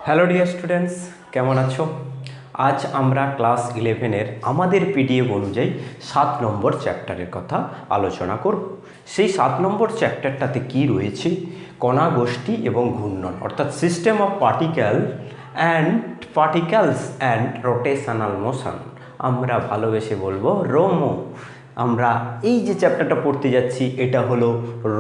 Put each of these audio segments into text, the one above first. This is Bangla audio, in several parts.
হ্যালো ডিয়ার স্টুডেন্টস, কেমন আছো? আজ আমরা ক্লাস 11-এর আমাদের পিডিএফ অনুযায়ী 7 নম্বর চ্যাপ্টারের কথা আলোচনা করব। সেই 7 নম্বর চ্যাপ্টারটাতে কি রয়েছে? কণা গোষ্ঠী এবং ঘূর্ণন, অর্থাৎ system of particles and rotational motion. আমরা ভালোবেসে বলবো রোমো। আমরা এই যে চ্যাপ্টারটা পড়তে যাচ্ছি এটা হলো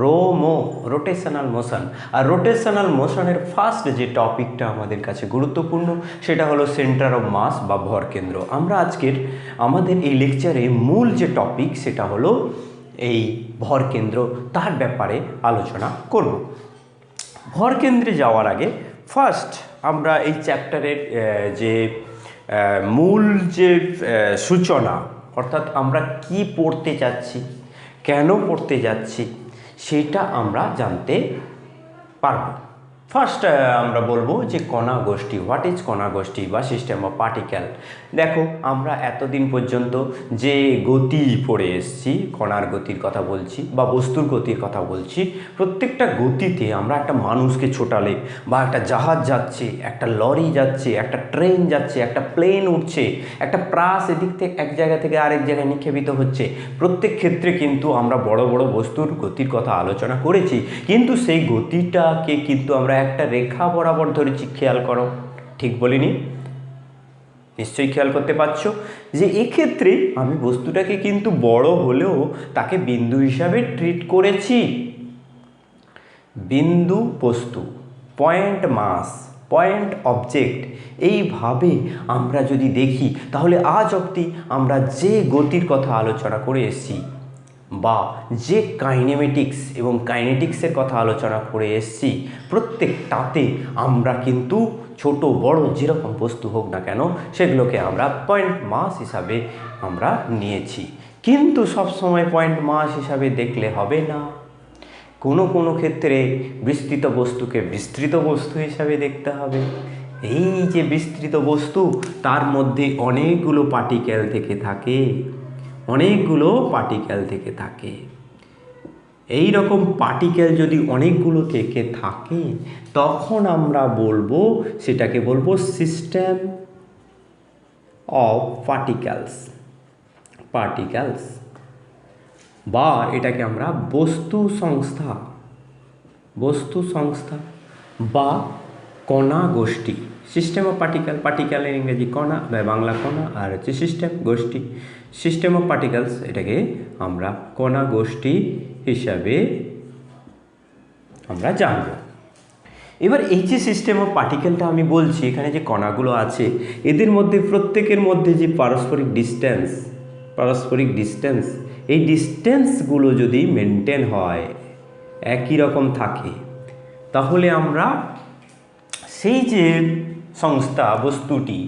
রোমো, রোটেশনাল মোশন। আর রোটেশনাল মোশনের ফার্স্ট যে টপিকটা আমাদের কাছে গুরুত্বপূর্ণ সেটা হলো সেন্টার অফ মাস বা ভরকেন্দ্র। আমরা আজকের আমাদের এই লেকচারে মূল যে টপিক সেটা হলো এই ভরকেন্দ্র, তার ব্যাপারে আলোচনা করব। ভরকেন্দ্রে যাওয়ার আগে ফার্স্ট আমরা এই চ্যাপ্টারের যে মূল যে সূচনা, অর্থাৎ আমরা কি পড়তে যাচ্ছি, কেন পড়তে যাচ্ছি, সেটা আমরা জানতে পারব। ফার্স্ট আমরা বলবো যে কণা গোষ্ঠী। হোয়াট ইজ কণা গোষ্ঠী বা সিস্টেম অফ পার্টিকেল? দেখো, আমরা এতদিন পর্যন্ত যে গতি পড়ে এসেছি, কণার গতির কথা বলছি বা বস্তুর গতির কথা বলছি, প্রত্যেকটা গতিতে আমরা একটা মানুষকে ছোটালে বা একটা জাহাজ যাচ্ছে, একটা লরি যাচ্ছে, একটা ট্রেন যাচ্ছে, একটা প্লেন উঠছে, একটা প্রাস এদিক থেকে এক জায়গা থেকে আরেক জায়গায় নিক্ষেপিত হচ্ছে, প্রত্যেক ক্ষেত্রে কিন্তু আমরা বড় বড় বস্তুর গতির কথা আলোচনা করেছি। কিন্তু সেই গতিটাকে কিন্তু আমরা একটা রেখা বরাবর ধরেছি। খেয়াল করো, ঠিক বলিনি? নিশ্চয়ই খেয়াল করতে পারছো যে এক্ষেত্রে আমি বস্তুটাকে কিন্তু বড় হলেও তাকে বিন্দু হিসাবে ট্রিট করেছি। বিন্দু বস্তু, পয়েন্ট মাস, পয়েন্ট অবজেক্ট, এইভাবে আমরা যদি দেখি তাহলে আজ অবধি আমরা যে গতির কথা আলোচনা করে এসেছি বা যে কাইনেমেটিক্স এবং কাইনেটিক্সের কথা আলোচনা করে এসেছি, প্রত্যেকটাতে আমরা কিন্তু ছোট বড় যেরকম বস্তু হোক না কেন সেগুলোকে আমরা পয়েন্ট মাস হিসাবে আমরা নিয়েছি। কিন্তু সবসময় পয়েন্ট মাস হিসাবে দেখলে হবে না। কোনো কোনো ক্ষেত্রে বিস্তৃত বস্তুকে বিস্তৃত বস্তু হিসাবে দেখতে হবে। এই যে বিস্তৃত বস্তু, তার মধ্যে অনেকগুলো পার্টিকেল থেকে থাকে, অনেকগুলো পার্টিকেল থেকে থাকে। এই রকম পার্টিকেল যদি অনেকগুলো থেকে থাকে তখন আমরা বলবো, সেটাকে বলবো সিস্টেম অফ পার্টিকেলস বা এটাকে আমরা বস্তু সংস্থা বা কণা গোষ্ঠী। সিস্টেম অফ পার্টিকেলের ইংরেজি কণা, বাংলা কণা, আর হচ্ছে সিস্টেম গোষ্ঠী। সিস্টেম অফ পার্টিকেলস, এটাকে আমরা কণা গোষ্ঠী হিসাবে আমরা জানব। এবার এই যে সিস্টেম অফ পার্টিকেলটা আমি বলছি, এখানে যে কণাগুলো আছে এদের মধ্যে প্রত্যেকের মধ্যে যে পারস্পরিক ডিস্টেন্স, এই ডিস্টেন্সগুলো যদি মেনটেন হয়, একই রকম থাকে, তাহলে আমরা সেই যে সংস্থা বস্তুটি,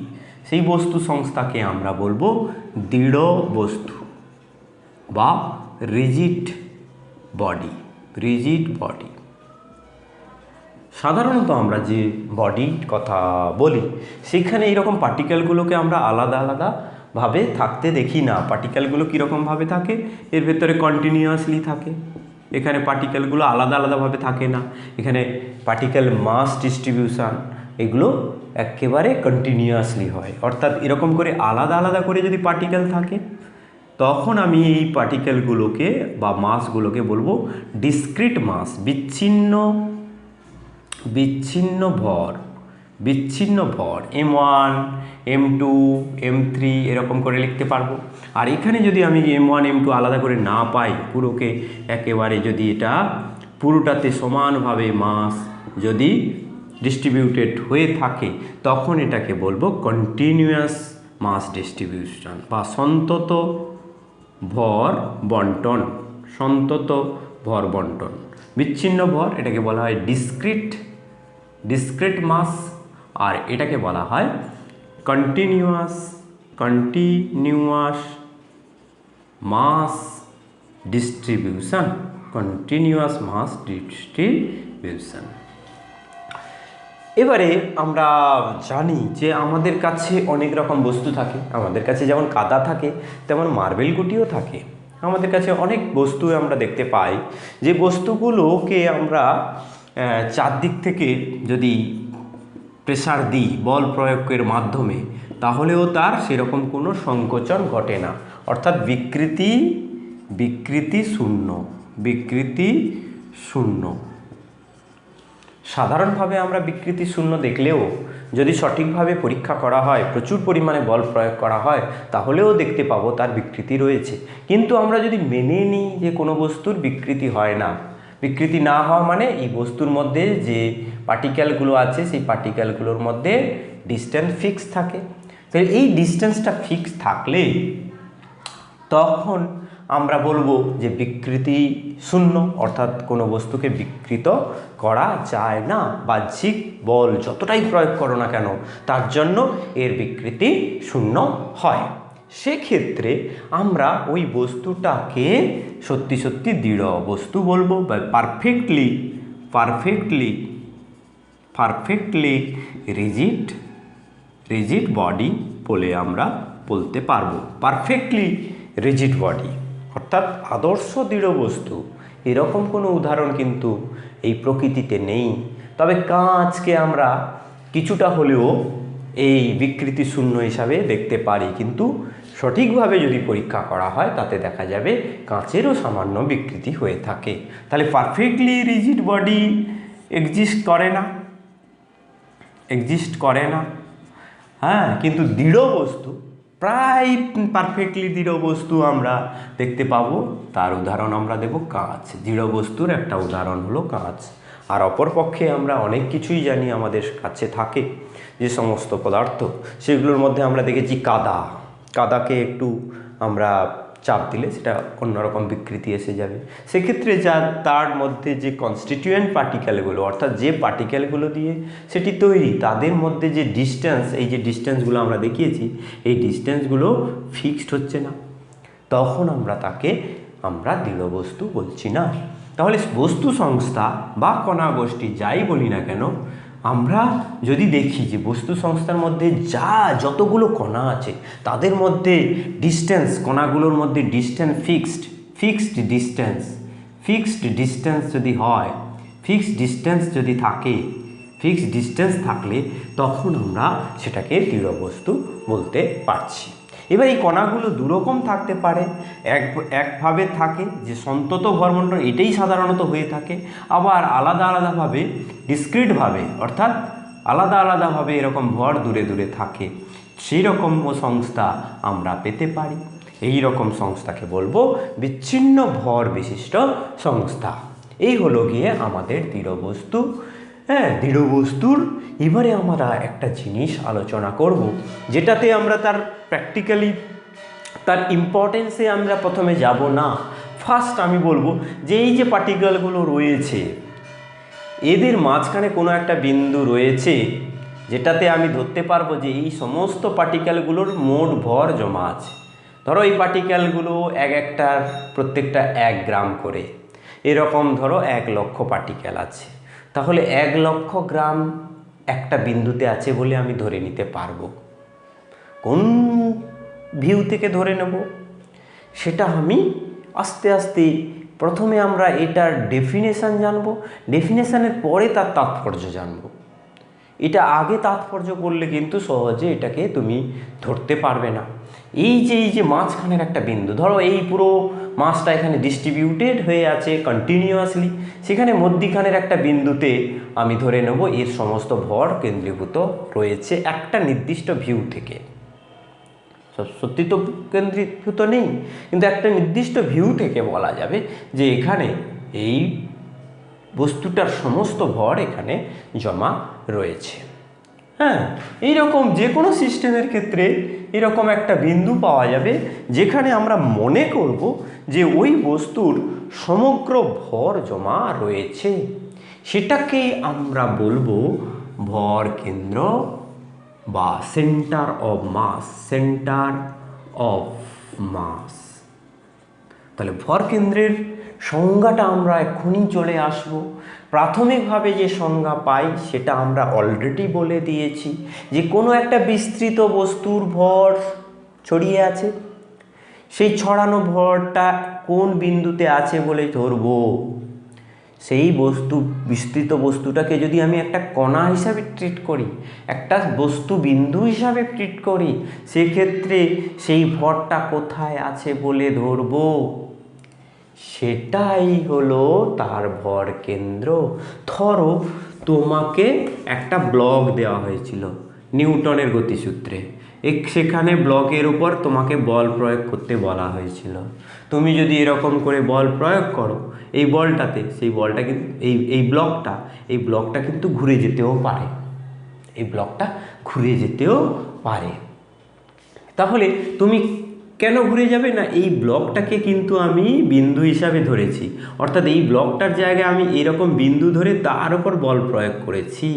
সেই বস্তু সংস্থাকে আমরা বলবো দৃঢ় বস্তু বা রিজিড বডি। সাধারণত আমরা যে বডির কথা বলি সেখানে এইরকম পার্টিকেলগুলোকে আমরা আলাদা আলাদাভাবে থাকতে দেখি না। পার্টিকেলগুলো কীরকমভাবে থাকে, এর ভেতরে কন্টিনিউয়াসলি থাকে। এখানে পার্টিকেলগুলো আলাদা আলাদাভাবে থাকে না। এখানে পার্টিকেল মাস ডিস্ট্রিবিউশন এগুলো একেবারে কন্টিনিউয়াসলি হয়। অর্থাৎ এরকম করে আলাদা আলাদা করে যদি পার্টিকেল থাকে তখন আমি এই পার্টিকেলগুলোকে বা মাসগুলোকে বলবো ডিসক্রিট মাস, বিচ্ছিন্ন ভর M1, M2, M3 এরকম করে লিখতে পারবো। আর এখানে যদি আমি M1, M2 আলাদা করে না পাই, পুরোকে একেবারে যদি এটা পুরোটাতে সমানভাবে মাস যদি ডিস্ট্রিবিউটেড হয়ে থাকে তখন এটাকে বলবো কন্টিনিউয়াস মাস ডিস্ট্রিবিউশন বা সন্তত ভর বন্টন। বিচ্ছিন্ন ভর এটাকে বলা হয় ডিসক্রিট মাস, আর এটাকে বলা হয় কন্টিনিউয়াস মাস ডিস্ট্রিবিউশন। এবারে আমরা জানি যে আমাদের কাছে অনেক রকম বস্তু থাকে। আমাদের কাছে যেমন কাদা থাকে তেমন মার্বেল গুটিও থাকে। আমাদের কাছে অনেক বস্তু আমরা দেখতে পাই যে বস্তুগুলোকে আমরা চারদিক থেকে যদি প্রেসার দিই বল প্রয়োগের মাধ্যমে, তাহলেও তার সেরকম কোনো সংকোচন ঘটে না, অর্থাৎ বিকৃতি শূন্য। সাধারণভাবে আমরা বিকৃতি শূন্য দেখলেও যদি সঠিকভাবে পরীক্ষা করা হয়, প্রচুর পরিমাণে বল প্রয়োগ করা হয়, তাহলেও দেখতে পাবো তার বিকৃতি রয়েছে। কিন্তু আমরা যদি মেনে নিই যে কোনো বস্তুর বিকৃতি হয় না, বিকৃতি না হওয়া মানে এই বস্তুর মধ্যে যে পার্টিকেলগুলো আছে সেই পার্টিকেলগুলোর মধ্যে ডিস্টেন্স ফিক্স থাকে, তো এই ডিস্টেন্সটা ফিক্স থাকলে তখন আমরা বলবো যে বিকৃতি শূন্য, অর্থাৎ কোনো বস্তুকে বিকৃত করা যায় না। বাহ্যিক বল যতটাই প্রয়োগ করো না কেন তার জন্য এর বিকৃতি শূন্য হয়। সেক্ষেত্রে আমরা ওই বস্তুটাকে সত্যি সত্যি দৃঢ় বস্তু বলবো, বা পারফেক্টলি রিজিড বডি বলে আমরা বলতে পারবো। পারফেক্টলি রিজিড বডি অর্থাৎ আদর্শ দৃঢ় বস্তু, এরকম কোনো উদাহরণ কিন্তু এই প্রকৃতিতে নেই। তবে কাঁচকে আমরা কিছুটা হলেও এই বিকৃতি শূন্য হিসাবে দেখতে পারি, কিন্তু সঠিকভাবে যদি পরীক্ষা করা হয় তাতে দেখা যাবে কাঁচেরও সামান্য বিকৃতি হয়ে থাকে। তাহলে পারফেক্টলি রিজিড বডি এক্সিস্ট করে না, হ্যাঁ, কিন্তু দৃঢ় বস্তু, প্রায় পারফেক্টলি দৃঢ় বস্তু আমরা দেখতে পাবো। তার উদাহরণ আমরা দেব কাঁচ। দৃঢ় বস্তুর একটা উদাহরণ হলো কাঁচ। আর অপরপক্ষে আমরা অনেক কিছুই জানি আমাদের কাছে থাকে যে সমস্ত পদার্থ, সেগুলোর মধ্যে আমরা দেখেছি কাদাকে একটু আমরা চাপ দিলে সেটা অন্যরকম বিকৃতি এসে যাবে। সেক্ষেত্রে তার মধ্যে যে কনস্টিটিউয়েন্ট পার্টিকেলগুলো, অর্থাৎ যে পার্টিকেলগুলো দিয়ে সেটি তৈরি, তাদের মধ্যে যে ডিস্টেন্স, এই যে ডিস্টেন্সগুলো আমরা দেখিয়েছি, এই ডিস্টেন্সগুলো ফিক্সড হচ্ছে না, তখন তাকে আমরা দৃঢ় বস্তু বলছি না। তাহলে বস্তু সংস্থা বা কণা গোষ্ঠী যাই বলি না কেন, আমরা যদি দেখি যে বস্তু সংস্থার মধ্যে যতগুলো কণা আছে তাদের মধ্যে ডিস্টেন্স, কণাগুলোর মধ্যে ডিস্টেন্স ফিক্সড ডিস্টেন্স যদি হয়, ফিক্সড ডিস্টেন্স থাকলে তখন আমরা সেটাকে দৃঢ় বস্তু বলতে পারছি। এবার এই কণাগুলো দুরকম থাকতে পারে, একভাবে থাকে যে সন্তত ভরমণ্ডল, এটাই সাধারণত হয়ে থাকে, আবার আলাদাভাবে ডিসক্রিটভাবে, অর্থাৎ আলাদাভাবে এরকম ভর দূরে থাকে, সেই রকম সংস্থা আমরা পেতে পারি। এই রকম সংস্থাকে বলবো বিচ্ছিন্ন ভর বিশিষ্ট সংস্থা। এই হলো গিয়ে আমাদের দৃঢ় বস্তু। হ্যাঁ, দৃঢ় বস্তুর এবারে আমরা একটা জিনিস আলোচনা করব, যেটাতে আমরা তার প্র্যাকটিক্যালি তার ইম্পর্টেন্সে আমরা প্রথমে যাব না। ফার্স্ট আমি বলবো যে এই যে পার্টিকেলগুলো রয়েছে, এদের মাঝখানে কোনো একটা বিন্দু রয়েছে যেটাতে আমি ধরতে পারবো যে এই সমস্ত পার্টিকেলগুলোর মোট ভর জমা আছে। ধরো এই পার্টিকেলগুলো একটার প্রত্যেকটা 1 গ্রাম করে, এরকম ধরো 1 লক্ষ পার্টিকেল আছে, তাহলে 1 লক্ষ গ্রাম একটা বিন্দুতে আছে বলে আমি ধরে নিতে পারবো। কোন ভিউ থেকে ধরে নেব সেটা আমি আস্তে আস্তে, প্রথমে আমরা এটার ডেফিনেশন জানবো, ডেফিনেশনের পরে তার তাৎপর্য জানবো। এটা আগে তাৎপর্য করলে কিন্তু সহজে এটাকে তুমি ধরতে পারবে না। এই যে মাঝখানের একটা বিন্দু, ধরো এই পুরো মাসটা এখানে ডিস্ট্রিবিউটেড হয়ে আছে কন্টিনিউয়াসলি, সেখানে মধ্যিখানের একটা বিন্দুতে আমি ধরে নেব এর সমস্ত ভর কেন্দ্রীভূত রয়েছে একটা নির্দিষ্ট ভিউ থেকে। সত্যি তো কেন্দ্রীভূত নেই, কিন্তু একটা নির্দিষ্ট ভিউ থেকে বলা যাবে যে এখানে এই বস্তুটার সমস্ত ভর এখানে জমা রয়েছে। হ্যাঁ, এইরকম যে কোনো সিস্টেমের ক্ষেত্রে এরকম একটা বিন্দু পাওয়া যাবে যেখানে আমরা মনে করব যে ওই বস্তুর সমগ্র ভর জমা রয়েছে। সেটাকেই আমরা বলবো ভর কেন্দ্র বা সেন্টার অফ মাস। তাহলে ভর কেন্দ্রের সংজ্ঞাটা আমরা এক্ষুনি চলে আসব। প্রাথমিকভাবে যে সংজ্ঞা পাই সেটা আমরা অলরেডি বলে দিয়েছি, যে কোনো একটা বিস্তৃত বস্তুর ভর ছড়িয়ে আছে, সেই ছড়ানো ভরটা কোন বিন্দুতে আছে বলে ধরবো, সেই বস্তু, বিস্তৃত বস্তুটাকে যদি আমি একটা কণা হিসাবে ট্রিট করি, একটা বস্তু বিন্দু হিসাবে ট্রিট করি, সেক্ষেত্রে সেই ভরটা কোথায় আছে বলে ধরবো? সেটাই হলো তার ভর কেন্দ্র। ধরো তোমাকে একটা ব্লক দেওয়া হয়েছিল নিউটনের গতিসূত্রে, সেখানে ব্লকের উপর তোমাকে বল প্রয়োগ করতে বলা হয়েছিল। তুমি যদি এরকম করে বল প্রয়োগ করো এই বলটাতে, সেই বলটা কিন্তু এই ব্লকটা কিন্তু ঘুরে যেতেও পারে, এই ব্লকটা ঘুরে যেতেও পারে। তাহলে তুমি কেন ঘুরে যাবে না, এই ব্লকটাকে কিন্তু আমি বিন্দু হিসাবে ধরেছি, অর্থাৎ এই ব্লকটার জায়গায় আমি এরকম বিন্দু ধরে তার উপর বল প্রয়োগ করেছি।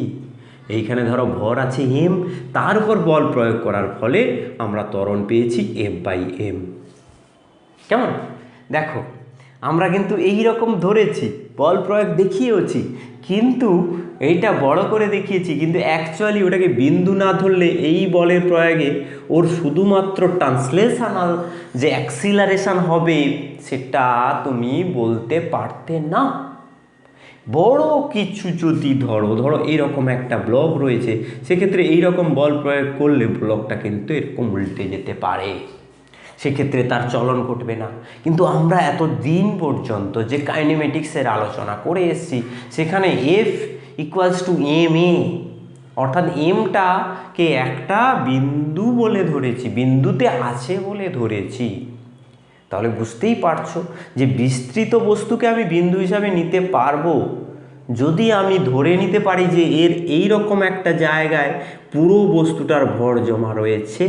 এইখানে ধরো ভর আছে এম, তার উপর বল প্রয়োগ করার ফলে আমরা ত্বরণ পেয়েছি F/m। কেমন? দেখো আমরা কিন্তু এই রকম ধরেছি, বল প্রয়োগ দেখিয়েওছি, কিন্তু এইটা বড় করে দেখিয়েছি, কিন্তু অ্যাকচুয়ালি ওটাকে বিন্দু না ধরলে এই বলের প্রয়োগে ওর শুধুমাত্র ট্রান্সলেশনাল যে অ্যাক্সিলারেশন হবে সেটা তুমি বলতে পারতে না। বড় কিছু যদি ধরো এইরকম একটা ব্লক রয়েছে, সেক্ষেত্রে এইরকম বল প্রয়োগ করলে ব্লকটা কিন্তু এরকম উল্টে যেতে পারে, সেক্ষেত্রে তার চলন ঘটবে না। কিন্তু আমরা এতদিন পর্যন্ত যে কাইনেমেটিক্সের আলোচনা করে এসেছি, সেখানে F=ma, অর্থাৎ এমটাকে একটা বিন্দু বলে ধরেছি, বিন্দুতে আছে বলে ধরেছি। তাহলে বুঝতেই পারছো যে বিস্তৃত বস্তুকে আমি বিন্দু হিসাবে নিতে পারবো যদি আমি ধরে নিতে পারি যে এর এই রকম একটা জায়গায় পুরো বস্তুটার ভর জমা রয়েছে।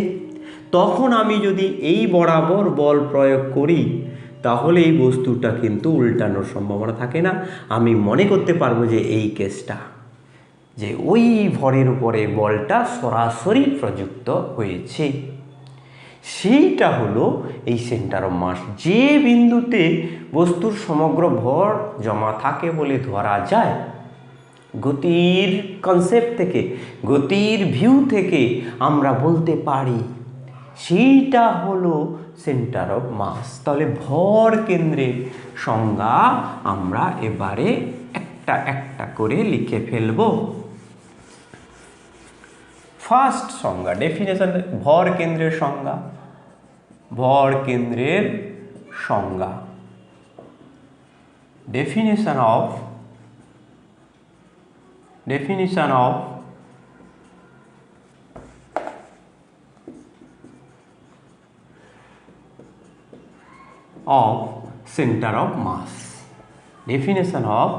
তখন আমি যদি এই বরাবর বল প্রয়োগ করি তাহলে এই বস্তুটা কিন্তু উল্টানোর সম্ভাবনা থাকে না। আমি মনে করতে পারবো যে এই কেসটা, যে ওই ভরের উপরে বলটা সরাসরি প্রযুক্ত হয়েছে। সেইটা হলো এই সেন্টার অফ মাস, যে বিন্দুতে বস্তুর সমগ্র ভর জমা থাকে বলে ধরা যায়। গতির কনসেপ্ট থেকে, গতির ভিউ থেকে আমরা বলতে পারি সেইটা হলো সেন্টার অফ মাস। তাহলে ভর কেন্দ্রের সংজ্ঞা আমরা এবারে একটা একটা করে লিখে ফেলবো। ফার্স্ট সংজ্ঞা, ডেফিনেশন, ভর কেন্দ্রের সংজ্ঞা। ভর কেন্দ্রের সংজ্ঞা, definition of center of mass, definition of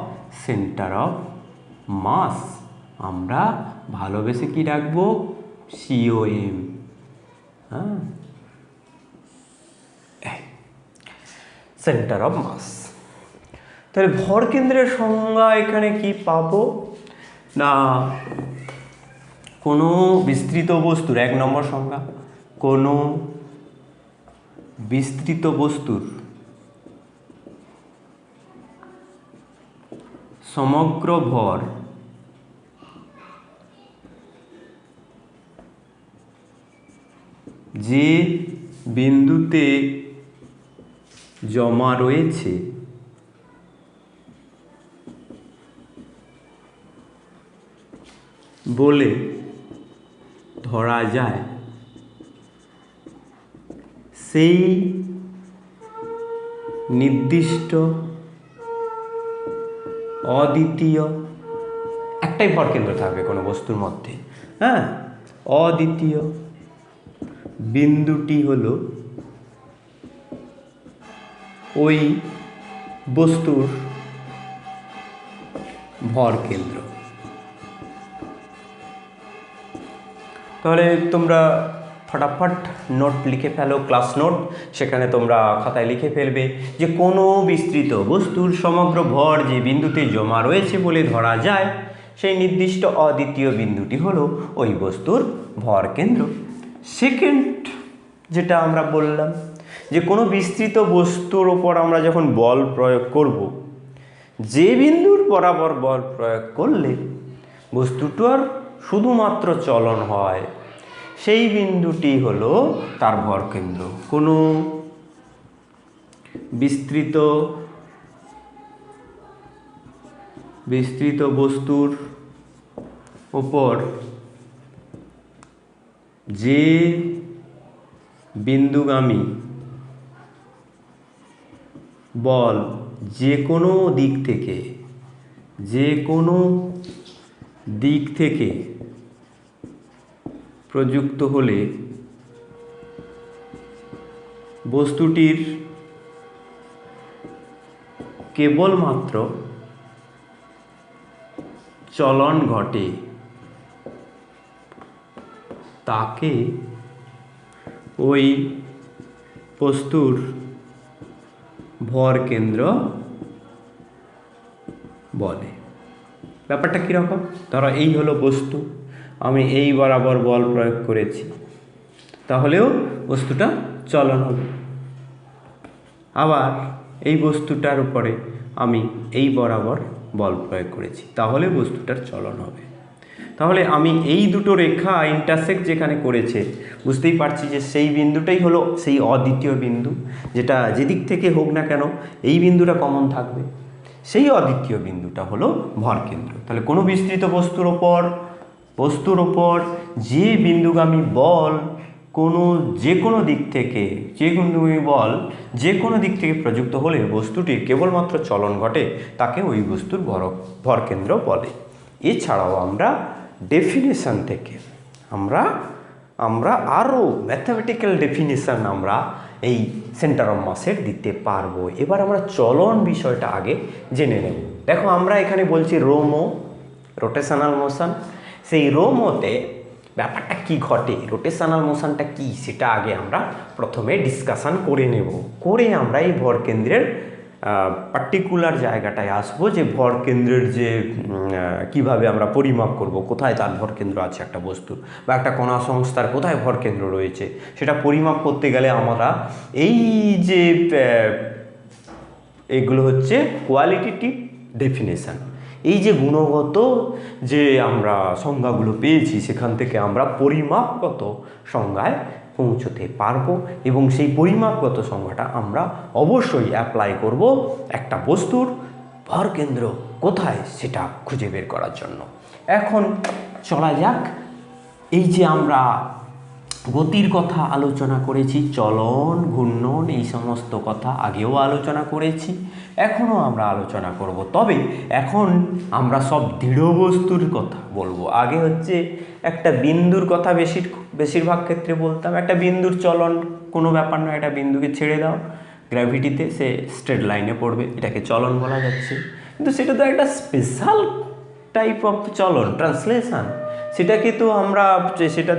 center of mass আমরা ভালোবেসে কি রাখবো, COM। হ্যাঁ, সেন্টার অফ মাস। তাহলে ভর কেন্দ্রের সংজ্ঞা এখানে কি পাবো না, কোনো বিস্তৃত বস্তুর, এক নম্বর সংজ্ঞা, কোনো বিস্তৃত বস্তুর সমগ্র ভর যে বিন্দুতে জমা রয়েছে বলে ধরা যায়, সেই নির্দিষ্ট অদ্বিতীয়, একটাই ভর কেন্দ্র থাকবে কোনো বস্তুর মধ্যে, হ্যাঁ, অদ্বিতীয় বিন্দুটি হলো ওই বস্তুর ভর কেন্দ্র। তাহলে তোমরা ফটাফট নোট লিখে ফেলো, ক্লাস নোট, সেখানে তোমরা খাতায় লিখে ফেলবে যে কোনো বিস্তৃত বস্তুর সমগ্র ভর যে বিন্দুতে জমা রয়েছে বলে ধরা যায়, সেই নির্দিষ্ট অদ্বিতীয় বিন্দুটি হলো ওই বস্তুর ভর কেন্দ্র। সেকেন্ড যেটা আমরা বললাম যে কোনো বিস্তৃত বস্তুর ওপর আমরা যখন বল প্রয়োগ করব, যে বিন্দুর বরাবর বল প্রয়োগ করলে বস্তুটার শুধুমাত্র চলন হয়, সেই বিন্দুটি হলো তার ভর কেন্দ্র। কোনো বিস্তৃত বিস্তৃত বস্তুর ওপর যে বিন্দুগামী বল যে কোনো দিক থেকে প্রযুক্ত হলে বস্তুটির কেবলমাত্র চলন ঘটে তাকে ওই বস্তুর ভর কেন্দ্র বলে। ব্যাপারটা কীরকম? ধরো এই হলো বস্তু, আমি এই বরাবর বল প্রয়োগ করেছি, তাহলেও বস্তুটা চলন হবে। আবার এই বস্তুটার উপরে আমি এই বরাবর বল প্রয়োগ করেছি, তাহলে বস্তুটার চলন হবে। তাহলে আমি এই দুটো রেখা ইন্টারসেক্ট যেখানে করেছে, বুঝতেই পারছি যে সেই বিন্দুটাই হলো সেই অদ্বিতীয় বিন্দু, যেটা যেদিক থেকে হোক না কেন এই বিন্দুটা কমন থাকবে। সেই অদ্বিতীয় বিন্দুটা হলো ভরকেন্দ্র। তাহলে কোনো বিস্তৃত বস্তুর ওপর যে বিন্দুগামী বল যে কোনো দিক থেকে প্রযুক্ত হলে বস্তুটির কেবলমাত্র চলন ঘটে তাকে ওই বস্তুর ভরকেন্দ্র বলে। এছাড়াও আমরা ডেফিনেশন থেকে আমরা আরও ম্যাথামেটিক্যাল ডেফিনেশন আমরা এই সেন্টার অফ মাসের দিতে পারবো। এবার আমরা চলন বিষয়টা আগে জেনে নেব। দেখো আমরা এখানে বলছি রোমো, রোটেশনাল মোশন। সেই রোমোতে ব্যাপারটা কি ঘটে, রোটেশনাল মোশনটা কি, সেটা আগে আমরা প্রথমে ডিসকাশন করে নেব। করে আমরা এই ভরকেন্দ্রের পার্টিকুলার জায়গাটায় আসবো, যে ভরকেন্দ্রের যে কিভাবে আমরা পরিমাপ করব, কোথায় তার ভরকেন্দ্র আছে একটা বস্তুর বা একটা কণা সংস্থার কোথায় ভরকেন্দ্র রয়েছে, সেটা পরিমাপ করতে গেলে আমরা এই যে এগুলো হচ্ছে কোয়ালিটেটিভ ডেফিনেশন, এই যে গুণগত যে আমরা সংজ্ঞাগুলো পেয়েছি সেখান থেকে আমরা পরিমাপগত সংজ্ঞায় পৌঁছতে পারবো, এবং সেই পরিমাপগত সংজ্ঞাটা আমরা অবশ্যই অ্যাপ্লাই করব একটা বস্তুর ভরকেন্দ্র কোথায় সেটা খুঁজে বের করার জন্য। এখন চলা যাক, এই যে আমরা গতির কথা আলোচনা করেছি, চলন, ঘূর্ণন, এই সমস্ত কথা আগেও আলোচনা করেছি, এখনও আমরা আলোচনা করব। তবে এখন আমরা সব দৃঢ় বস্তুর কথা বলবো। আগে হচ্ছে একটা বিন্দুর কথা বেশিরভাগ ক্ষেত্রে বলতাম, একটা বিন্দুর চলন কোনো ব্যাপার নয়, একটা বিন্দুকে ছেড়ে দাও গ্র্যাভিটিতে, সে স্ট্রেট লাইনে পড়বে, এটাকে চলন বলা যাচ্ছে। কিন্তু সেটা তো একটা স্পেশাল টাইপ অফ চলন, ট্রান্সলেশন। সেটা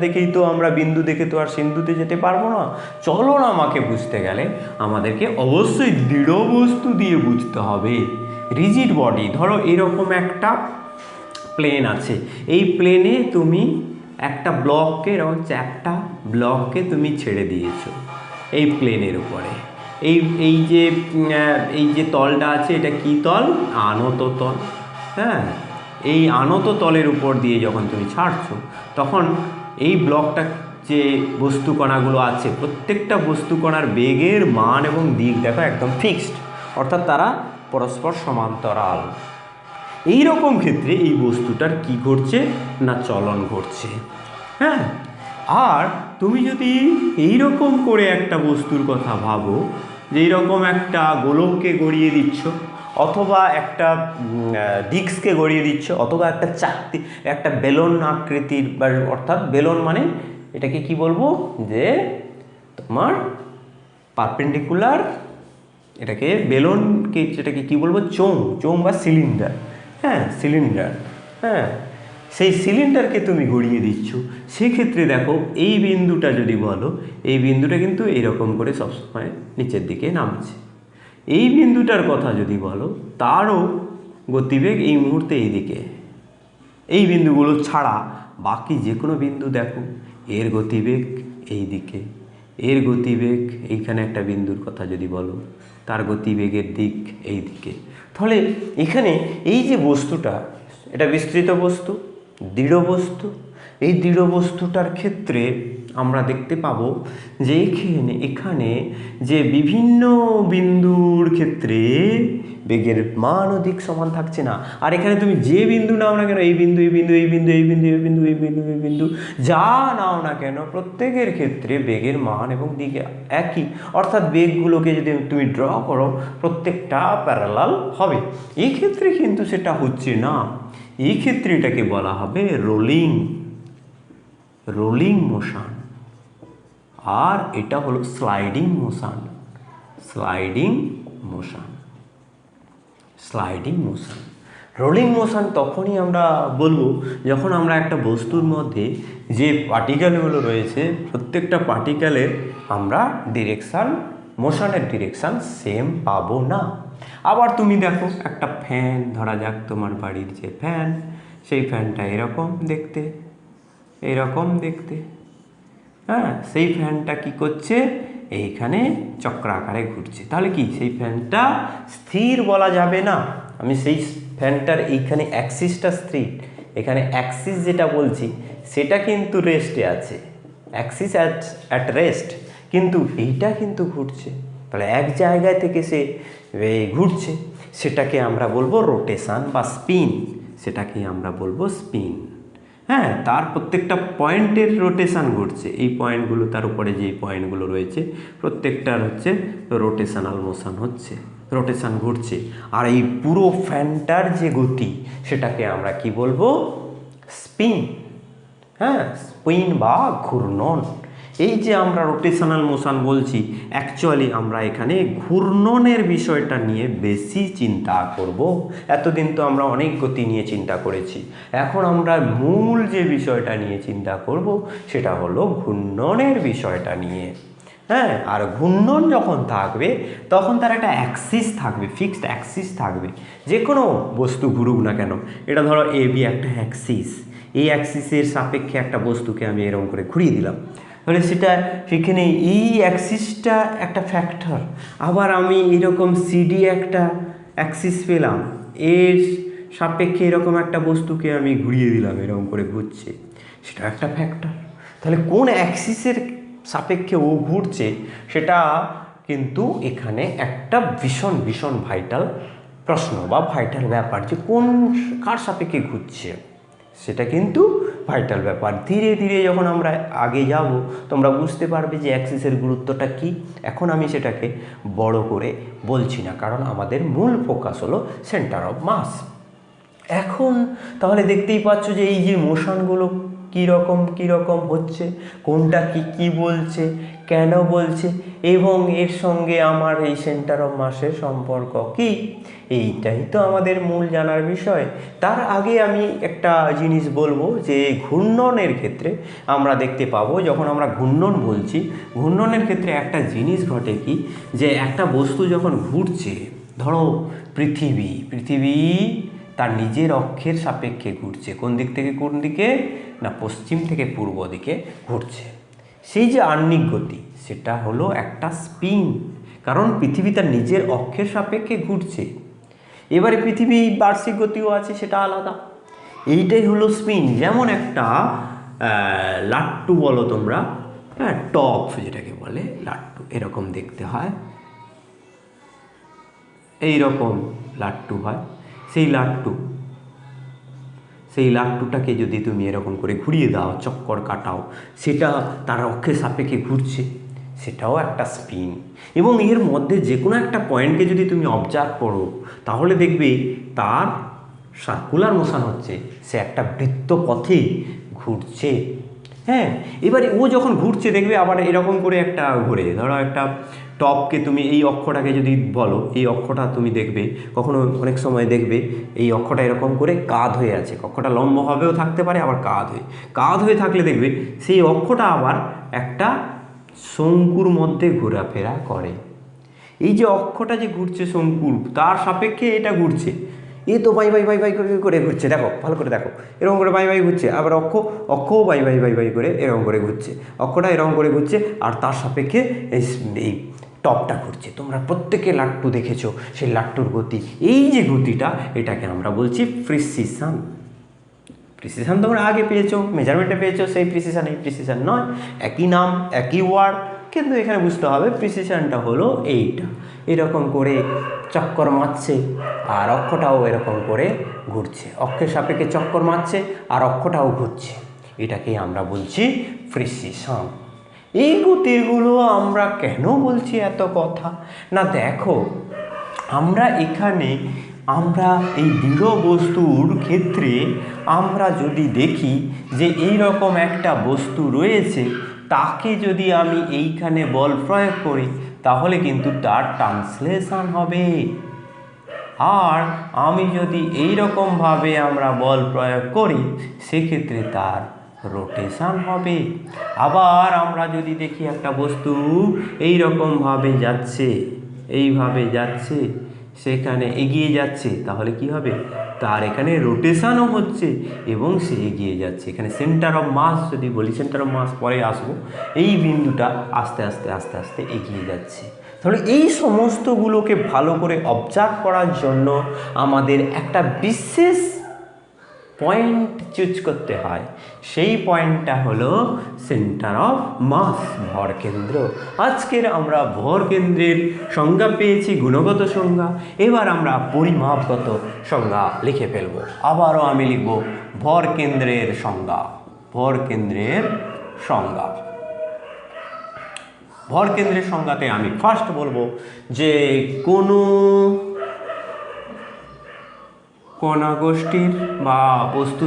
দেখেই তো আমরা বিন্দু দেখে তো আর সিন্ধুতে যেতে পারবো না। চলন আমাকে বুঝতে গেলে আমাদেরকে অবশ্যই দৃঢ় বস্তু দিয়ে বুঝতে হবে। রিজিড বডি, ধরো এরকম একটা প্লেন আছে, এই প্লেনে তুমি একটা ব্লককে, এরকম চ্যাপ্টা ব্লককে তুমি ছেড়ে দিয়েছো এই প্লেনের উপরে। এই যে তলটা আছে, এটা কি তল? আনত তল। হ্যাঁ, এই আনত তলের উপর দিয়ে যখন তুমি ছাড়ছো, তখন এই ব্লকটা যে বস্তুকণাগুলো আছে, প্রত্যেকটা বস্তুকণার বেগের মান এবং দিক দেখো একদম ফিক্সড, অর্থাৎ তারা পরস্পর সমান্তরাল। এই রকম ক্ষেত্রে এই বস্তুটার কি ঘটছে না, চলন ঘটছে। হ্যাঁ, আর তুমি যদি এই রকম করে একটা বস্তুর কথা ভাবো, যে এইরকম একটা গোলককে গড়িয়ে দিচ্ছ, অথবা একটা ডিস্ককে গড়িয়ে দিচ্ছ, অথবা একটা বেলন আকৃতির, অর্থাৎ বেলন মানে এটাকে কি বলবো, যে তোমার পারপেন্ডিকুলার, এটাকে বেলনকে যেটাকে কি বলবো, চোঙ বা সিলিন্ডার। হ্যাঁ, সিলিন্ডার। হ্যাঁ, সেই সিলিন্ডারকে তুমি গড়িয়ে দিচ্ছ, সেক্ষেত্রে দেখো এই বিন্দুটা যদি বলো, এই বিন্দুটা কিন্তু এইরকম করে সবসময় নিচের দিকে নামছে। এই বিন্দুটার কথা যদি বলো, তারও গতিবেগ এই মুহূর্তে এইদিকে। এই বিন্দুগুলো ছাড়া বাকি যে কোনো বিন্দু দেখো, এর গতিবেগ এই দিকে, এর গতিবেগ এইখানে একটা বিন্দুর কথা যদি বলো, তার গতিবেগের দিক এই দিকে। তাহলে এখানে এই যে বস্তুটা, এটা বিস্তৃত বস্তু, দৃঢ় বস্তু। এই দৃঢ় বস্তুটার ক্ষেত্রে আমরা দেখতে পাবো যে এখানে যে বিভিন্ন বিন্দুর ক্ষেত্রে বেগের মান ও দিক সমান থাকছে না। আর এখানে তুমি যে বিন্দু নাও না কেন, এই বিন্দু এই বিন্দু এই বিন্দু এই বিন্দু এই বিন্দু এই বিন্দু এই বিন্দু যা নাও না কেন, প্রত্যেকের ক্ষেত্রে বেগের মান এবং দিক একই। অর্থাৎ বেগগুলোকে যদি তুমি ড্র করো প্রত্যেকটা প্যারালাল হবে। এই ক্ষেত্রে কিন্তু সেটা হচ্ছে না। এই ক্ষেত্রে এটাকে বলা হবে রোলিং মোশন। আর এটা হলো স্লাইডিং মোশন। রোলিং মোশন তখনই আমরা বলবো যখন আমরা একটা বস্তুর মধ্যে যে পার্টিকেলগুলো রয়েছে প্রত্যেকটা পার্টিকেলের আমরা মোশনের ডিরেকশান সেম পাবো না। আবার তুমি দেখো একটা ফ্যান, ধরা যাক তোমার বাড়ির যে ফ্যান, সেই ফ্যানটা এরকম দেখতে, হ্যাঁ, সেই ফ্যানটা কি করছে, এইখানে চক্রাকারে ঘুরছে। তাহলে কি সেই ফ্যানটা স্থির বলা যাবে না। আমি সেই ফ্যানটার এইখানে অ্যাক্সিসটা স্থির, এখানে অ্যাক্সিস যেটা বলছি সেটা কিন্তু রেস্টে আছে, অ্যাক্সিস অ্যাট রেস্ট, কিন্তু এইটা কিন্তু ঘুরছে। তাহলে এক জায়গায় থেকে সে ঘুরছে, সেটাকে আমরা বলবো রোটেশন বা স্পিন। হ্যাঁ, তার প্রত্যেকটা পয়েন্টের রোটেশন ঘটছে। এই পয়েন্টগুলো, তার উপরে যে পয়েন্টগুলো রয়েছে প্রত্যেকটার হচ্ছে রোটেশনাল মোশন রোটেশন ঘটছে। আর এই পুরো ফ্যানটার যে গতি সেটাকে আমরা কি বলবো, স্পিন। হ্যাঁ, স্পিন বা ঘূর্ণন। এই যে আমরা রোটেশনাল মোশন বলছি, অ্যাকচুয়ালি আমরা এখানে ঘূর্ণনের বিষয়টা নিয়ে বেশি চিন্তা করব। এতদিন তো আমরা অনেক গতি নিয়ে চিন্তা করেছি, এখন আমরা মূল যে বিষয়টা নিয়ে চিন্তা করব সেটা হলো ঘূর্ণনের বিষয়টা নিয়ে। হ্যাঁ, আর ঘূর্ণন যখন থাকবে তখন তার একটা অ্যাক্সিস থাকবে, ফিক্সড অ্যাক্সিস থাকবে। যে কোনো বস্তু ঘুরুক না কেন, এটা ধরো এবি একটা অ্যাক্সিস, এই অ্যাক্সিসের সাপেক্ষে একটা বস্তুকে আমি এরকম করে ঘুরিয়ে দিলাম, তাহলে সেখানে এই অ্যাক্সিসটা একটা ফ্যাক্টর। আবার আমি এরকম সিডি একটা অ্যাক্সিস পেলাম, এর সাপেক্ষে এরকম একটা বস্তুকে আমি ঘুরিয়ে দিলাম, এরকম করে ঘুরছে, সেটা একটা ফ্যাক্টর। তাহলে কোন অ্যাক্সিসের সাপেক্ষে ও ঘুরছে সেটা কিন্তু এখানে একটা ভীষণ ভাইটাল প্রশ্ন বা ভাইটাল ব্যাপার, যে কার সাপেক্ষে ঘুরছে সেটা কিন্তু ভাইটাল ব্যাপার। ধীরে ধীরে যখন আমরা আগে যাব তোমরা বুঝতে পারবে যে অ্যাক্সিসের গুরুত্বটা কি। এখন আমি সেটাকে বড় করে বলছি না, কারণ আমাদের মূল ফোকাস হলো সেন্টার অফ মাস। এখন তাহলে দেখতেই পাচ্ছ যে এই যে মোশনগুলো কীরকম হচ্ছে, কোনটা কি বলছে, কেন বলছে, এবং এর সঙ্গে আমার এই সেন্টার অফ মাসের সম্পর্ক কি, এইটাই তো আমাদের মূল জানার বিষয়। তার আগে আমি একটা জিনিস বলবো যে ঘূর্ণনের ক্ষেত্রে আমরা দেখতে পাবো, যখন আমরা ঘূর্ণন বলছি, ঘূর্ণনের ক্ষেত্রে একটা জিনিস ঘটে কি, যে একটা বস্তু যখন ঘুরছে, ধরো পৃথিবী তার নিজের অক্ষের সাপেক্ষে ঘুরছে, কোন দিক থেকে কোন দিকে না, পশ্চিম থেকে পূর্ব দিকে ঘুরছে। সেই যে আহ্নিক গতি সেটা হলো একটা স্পিন, কারণ পৃথিবী তার নিজের অক্ষের সাপেক্ষে ঘুরছে। এবারে পৃথিবীর বার্ষিক গতিও আছে, সেটা আলাদা। এইটাই হলো স্পিন। যেমন একটা লাট্টু বলো তোমরা, হ্যাঁ, টপ যেটাকে বলে লাট্টু, এরকম দেখতে হয়, এইরকম লাট্টু হয়। সেই লাট্টুটাকে যদি তুমি এরকম করে ঘুরিয়ে দাও, চক্কর কাটাও, সেটা তার অক্ষের সাপেক্ষে ঘুরছে, সেটাও একটা স্পিন। এবং এর মধ্যে যে কোনো একটা পয়েন্টকে যদি তুমি অবজার্ভ করো তাহলে দেখবে তার সার্কুলার মোশন হচ্ছে, সে একটা বৃত্তপথে ঘুরছে। হ্যাঁ, এবারে ও যখন ঘুরছে দেখবে আবার এরকম করে একটা ঘুরে, ধরো একটা টপকে তুমি এই অক্ষটাকে যদি বলো, এই অক্ষটা তুমি দেখবে কখনো অনেক সময় দেখবে এই অক্ষটা এরকম করে কাঁধ হয়ে আছে, অক্ষটা লম্বভাবেও থাকতে পারে, আবার কাঁধ হয়ে থাকলে দেখবে সেই অক্ষটা আবার একটা শঙ্কুর মধ্যে ঘোরাফেরা করে। এই যে অক্ষটা যে ঘুরছে শঙ্কুর, তার সাপেক্ষে এটা ঘুরছে, এ তো বাই করে ঘুরছে, দেখো ভালো করে দেখো, এরকম করে বাই ঘুরছে, আবার অক্ষও বাই করে এরকম করে ঘুরছে, অক্ষটা এরকম করে ঘুরছে, আর তার সাপেক্ষে এই টপটা ঘুরছে। তোমরা প্রত্যেকে লাট্টু দেখেছো, সেই লাট্টুর গতি, এই যে গতিটা, এটাকে আমরা বলছি প্রিসিশন। প্রিসিশন তোমরা আগে পেয়েছো, মেজারমেন্টে পেয়েছো, সেই প্রিসিশন এই প্রিসিশন নয়, একই নাম একই ওয়ার্ড, কিন্তু এখানে বুঝতে হবে প্রিসিশনটা হলো এইটা, এরকম করে চক্কর মারছে আর অক্ষটাও এরকম করে ঘুরছে, অক্ষের সাপেক্ষে চক্কর মারছে আর অক্ষটাও ঘুরছে, এটাকে আমরা বলছি প্রিসিশন। এই গতিগুলো আমরা কেন বলছি এত কথা না, দেখো আমরা এখানে এই দৃঢ় বস্তুর ক্ষেত্রে আমরা যদি দেখি যে এই রকম একটা বস্তু রয়েছে, তাকে যদি আমি এইখানে বল প্রয়োগ করি তাহলে কিন্তু তার ট্রান্সলেশন হবে, আর আমি যদি এই রকমভাবে আমরা বল প্রয়োগ করি সেক্ষেত্রে তার রোটেশন হবে। আবার আমরা যদি দেখি একটা বস্তু এই রকমভাবে যাচ্ছে, এইভাবে যাচ্ছে, সেখানে এগিয়ে যাচ্ছে, তাহলে কি হবে, তার এখানে রোটেশনও হচ্ছে এবং সে এগিয়ে যাচ্ছে। এখানে সেন্টার অফ মাস যদি বলি, সেন্টার অফ মাস পরে আসবো, এই বিন্দুটা আস্তে আস্তে আস্তে আস্তে এগিয়ে যাচ্ছে। তাহলে এই সমস্তগুলোকে ভালো করে অবজার্ভ করার জন্য আমাদের একটা বিশেষ পয়েন্ট চুজ করতে হয়, সেই পয়েন্টটা হলো সেন্টার অফ মাস, ভরকেন্দ্র। আজকের আমরা ভরকেন্দ্রের সংজ্ঞা পেয়েছি, গুণগত সংজ্ঞা, এবার আমরা পরিমাপগত সংজ্ঞা লিখে ফেলব। আবারও আমি লিখব ভরকেন্দ্রের সংজ্ঞা, ভরকেন্দ্রের সংজ্ঞা। ভরকেন্দ্রের সংজ্ঞাতে আমি ফার্স্ট বলবো যে কোনো কণা গোষ্ঠীর বা বস্তু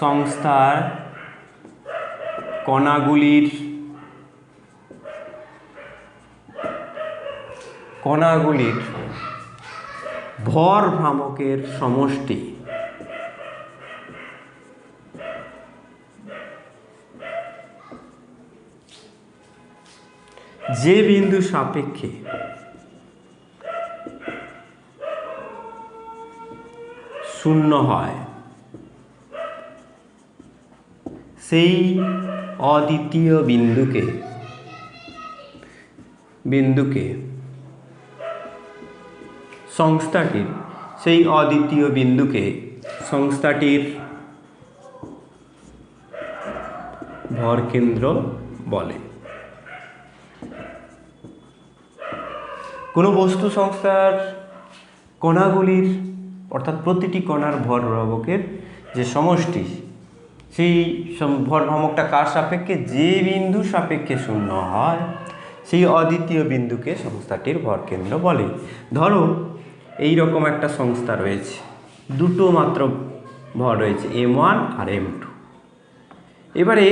সংস্থার কণাগুলির ভর ভ্রামকের সমষ্টি যে বিন্দু সাপেক্ষে শূন্য হয় সেই অদ্বিতীয় বিন্দুকে সংস্থাটির ভরকেন্দ্র বলে। কোনো বস্তু সংস্থার কণাগুলির অর্থাৎ প্রতিটি কণার ভরভ্রামকের যে সমষ্টি, সেই ভরভ্রামকটা কার সাপেক্ষে, যে বিন্দু সাপেক্ষে শূন্য হয় সেই অদ্বিতীয় বিন্দুকে সংস্থাটির ভরকেন্দ্র বলে। ধরো এই রকম একটা সংস্থা রয়েছে, দুটো মাত্র ভর রয়েছে, M1 আর M2। এবারে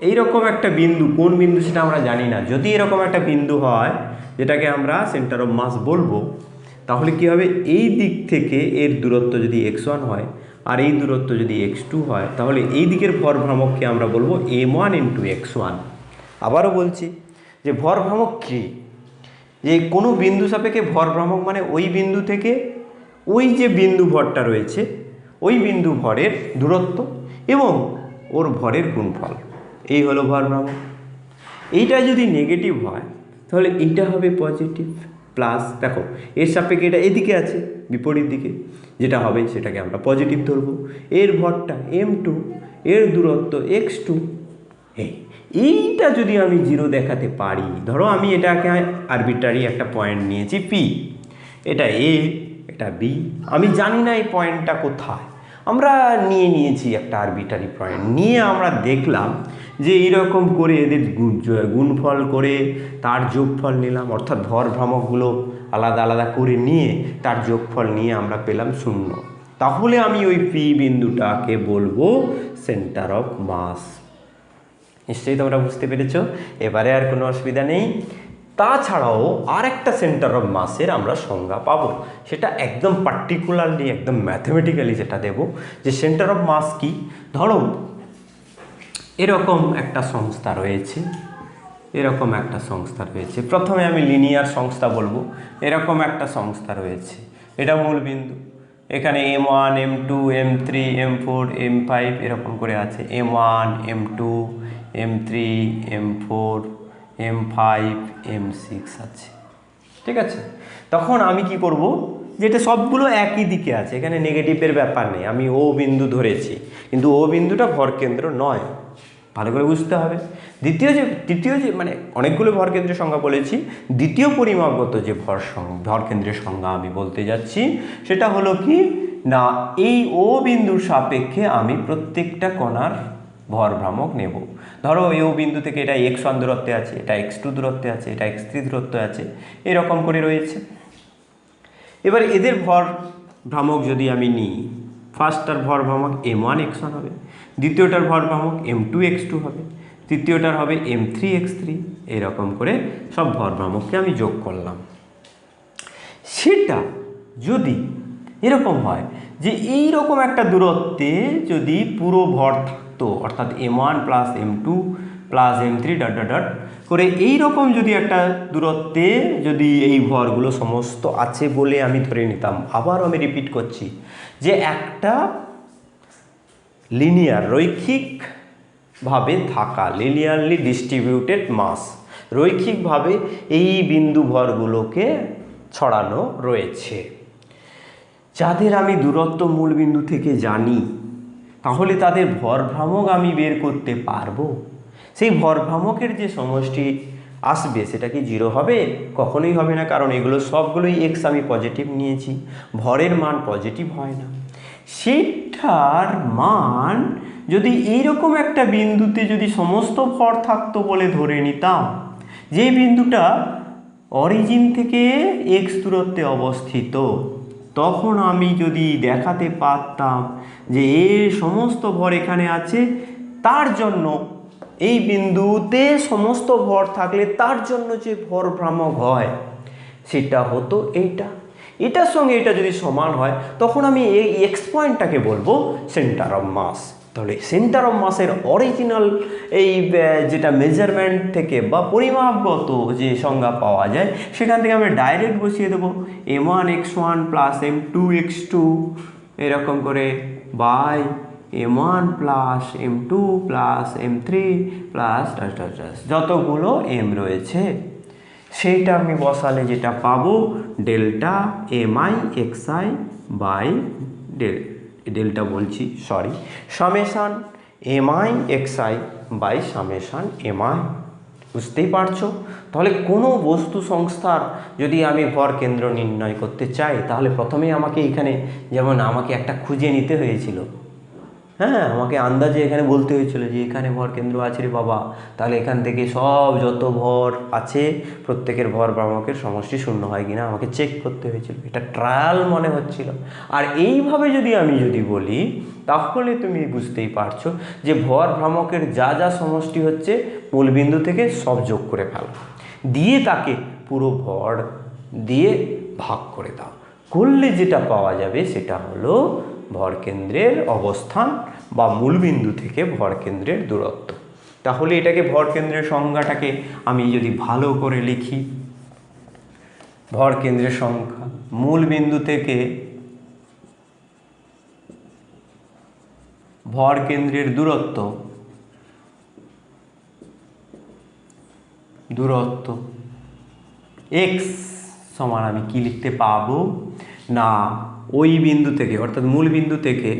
এইরকম একটা বিন্দু, কোন বিন্দু সেটা আমরা জানি না, যদি এরকম একটা বিন্দু হয় যেটাকে আমরা সেন্টার অফ মাস বলবো, তাহলে কি হবে, এই দিক থেকে এর দূরত্ব যদি x1 হয় আর এই দূরত্ব যদি x2 হয়, তাহলে এই দিকের ভরভ্রামককে আমরা বলবো M1 × x1। আবারও বলছি যে ভরভ্রামক কী, যে কোনো বিন্দু সাপেক্ষে ভরভ্রামক মানে ওই বিন্দু থেকে ওই যে বিন্দু ভরটা রয়েছে ওই বিন্দু ভরের দূরত্ব এবং ওর ভরের গুণফল, এই হলো ভরভ্রামক। এইটা যদি নেগেটিভ হয় তাহলে এইটা হবে পজিটিভ, প্লাস দেখো এর সাপেক্ষে এটা এদিকে আছে বিপরীত দিকে, যেটা হবে সেটাকে আমরা পজিটিভ ধরবো। এর ভরটা M2, এর দূরত্ব x2, এইটা যদি আমি 0 দেখাতে পারি, ধরো আমি এটাকে আরবিট্রারি একটা পয়েন্ট নিয়েছি P, এটা A, এটা B, আমি জানি না এই পয়েন্টটা কোথায়, আমরা নিয়েছি একটা আরবিট্রারি পয়েন্ট নিয়ে আমরা দেখলাম যে এইরকম করে এদের গুণফল করে তার যোগফল নিলাম, অর্থাৎ ভরভ্রামকগুলো আলাদা আলাদা করে নিয়ে তার যোগফল নিয়ে আমরা পেলাম 0। তাহলে আমি ওই P বিন্দুটাকে বলবো সেন্টার অফ মাস। নিশ্চয়ই তোমরা বুঝতে পেরেছো, এবারে আর কোনো অসুবিধা নেই। তাছাড়াও আর একটা সেন্টার অফ মাসের আমরা সংজ্ঞা পাবো, সেটা একদম পার্টিকুলারলি একদম ম্যাথমেটিক্যালি সেটা দেব যে সেন্টার অফ মাস কি। ধরো এরকম একটা সংস্থা রয়েছে, প্রথমে আমি লিনিয়ার সংস্থা বলবো। এরকম একটা সংস্থা রয়েছে, এটা মূল বিন্দু, এখানে M1, M2, M3, M4, M5 এরকম করে আছে, M1, M2, M3, M4, M5, M6 আছে, ঠিক আছে। তখন আমি কি করব, যেটা সবগুলো একই দিকে আছে, এখানে নেগেটিভের ব্যাপার নেই। আমি ও বিন্দু ধরেছি, কিন্তু ও বিন্দুটা ভরকেন্দ্র নয়, ভালো করে বুঝতে হবে। তৃতীয় যে মানে অনেকগুলো ভরকেন্দ্রের সংজ্ঞা বলেছি, দ্বিতীয় পরিমাপগত যে ভরকেন্দ্রের সংজ্ঞা আমি বলতে যাচ্ছি সেটা হলো কি না, এই ও বিন্দুর সাপেক্ষে আমি প্রত্যেকটা কণার ভরভ্রামক নেব। ধরো এই ও বিন্দু থেকে এটা x1 দূরত্বে আছে, এটা x2 দূরত্বে আছে, এটা x3 দূরত্বে আছে, এরকম করে রয়েছে। এবার এদের ভর ভ্রামক যদি আমি নিই, ফার্স্টটার ভর ভ্রামক m1 x1 হবে, দ্বিতীয়টার ভর ভ্রামক m2 x2 হবে, তৃতীয়টার হবে m3 x3, এরকম করে সব ভর ভ্রামককে আমি যোগ করলাম। সেটা যদি এরকম হয় যে এই রকম একটা দূরত্বে যদি পুরো ভর থাকতো, অর্থাৎ m1 plus m2 plus m3 dot dot dot করে এই রকম যদি একটা দূরত্বে যদি এই ভরগুলো সমস্ত আছে বলে আমি ধরে নিতাম, আবার আমি রিপিট করছি যে একটা লিনিয়ার রৈখিকভাবে থাকা লিনিয়ারলি ডিস্ট্রিবিউটেড মাস, রৈখিকভাবে এই বিন্দু ভরগুলোকে ছড়ানো রয়েছে, যাদের আমি দূরত্ব মূল বিন্দু থেকে জানি, তাহলে তাদের ভরভ্রামক আমি বের করতে পারবো। সেই ভরভ্রামকের যে সমষ্টি আসবে সেটা কি 0 হবে? কখনোই হবে না, কারণ এগুলো সবগুলোই এক্স আমি পজিটিভ নিয়েছি, ভরের মান পজিটিভ হয় না। সেটার মান যদি এইরকম একটা বিন্দুতে যদি সমস্ত ভর থাকতো বলে ধরে নিতাম, যে বিন্দুটা অরিজিন থেকে এক্স দূরত্বে অবস্থিত, তখন আমি যদি দেখাতে পারতাম যে এর সমস্ত ভর এখানে আছে, তার জন্য এই বিন্দুতে সমস্ত ভর থাকলে তার জন্য যে ভর ভ্রামক হয় সেটা হতো এইটা। এটার সঙ্গে এটা যদি সমান হয় তখন আমি এই এক্স পয়েন্টটাকে বলবো সেন্টার অফ মাস। তাহলে সেন্টার অফ মাসের অরিজিনাল এই যেটা মেজারমেন্ট থেকে বা পরিমাপগত যে সংজ্ঞা পাওয়া যায়, সেখান থেকে আমি ডাইরেক্ট বসিয়ে দেবো m1 x1 plus m2 x2 এরকম করে by m1 plus m2 plus m3 plus যতগুলো m রয়েছে সেইটা আমি বসালে যেটা পাবো delta mi xi by delta বলছি sorry summation mi xi by summation mi। বুঝতেই পারছো? তাহলে কোনো বস্তু সংস্থার যদি আমি ভর কেন্দ্র নির্ণয় করতে চাই, তাহলে প্রথমেই আমাকে এখানে যেমন আমাকে একটা খুঁজে নিতে হয়েছিল, হ্যাঁ, আমাকে আন্দাজে এখানে বলতে হয়েছিল যে এখানে ভর কেন্দ্র আছে রে বাবা, তাহলে এখান থেকে সব যত ভর আছে প্রত্যেকের ভর ভ্রামকের সমষ্টি শূন্য হয় কিনা আমাকে চেক করতে হয়েছিল। এটা ট্রায়াল মনে হচ্ছিল। আর এইভাবে যদি বলি তাহলে তুমি বুঝতেই পারছো যে ভর ভ্রামকের যা যা সমষ্টি হচ্ছে মূলবিন্দু থেকে সব যোগ করে ফেলো, দিয়ে তাকে পুরো ভর দিয়ে ভাগ করে দাও, করলে যেটা পাওয়া যাবে সেটা হলো ভরকেন্দ্রের অবস্থান বা মূলবিন্দু থেকে ভরকেন্দ্রের দূরত্ব। তাহলে এটাকে ভরকেন্দ্রের সংজ্ঞাটাকে আমি যদি ভালো করে লিখি, ভরকেন্দ্রের সংখ্যা মূলবিন্দু থেকে ভরকেন্দ্রের দূরত্ব x সমান আমি কি লিখতে পাবো না, ওই বিন্দু থেকে অর্থাৎ মূল বিন্দু থেকে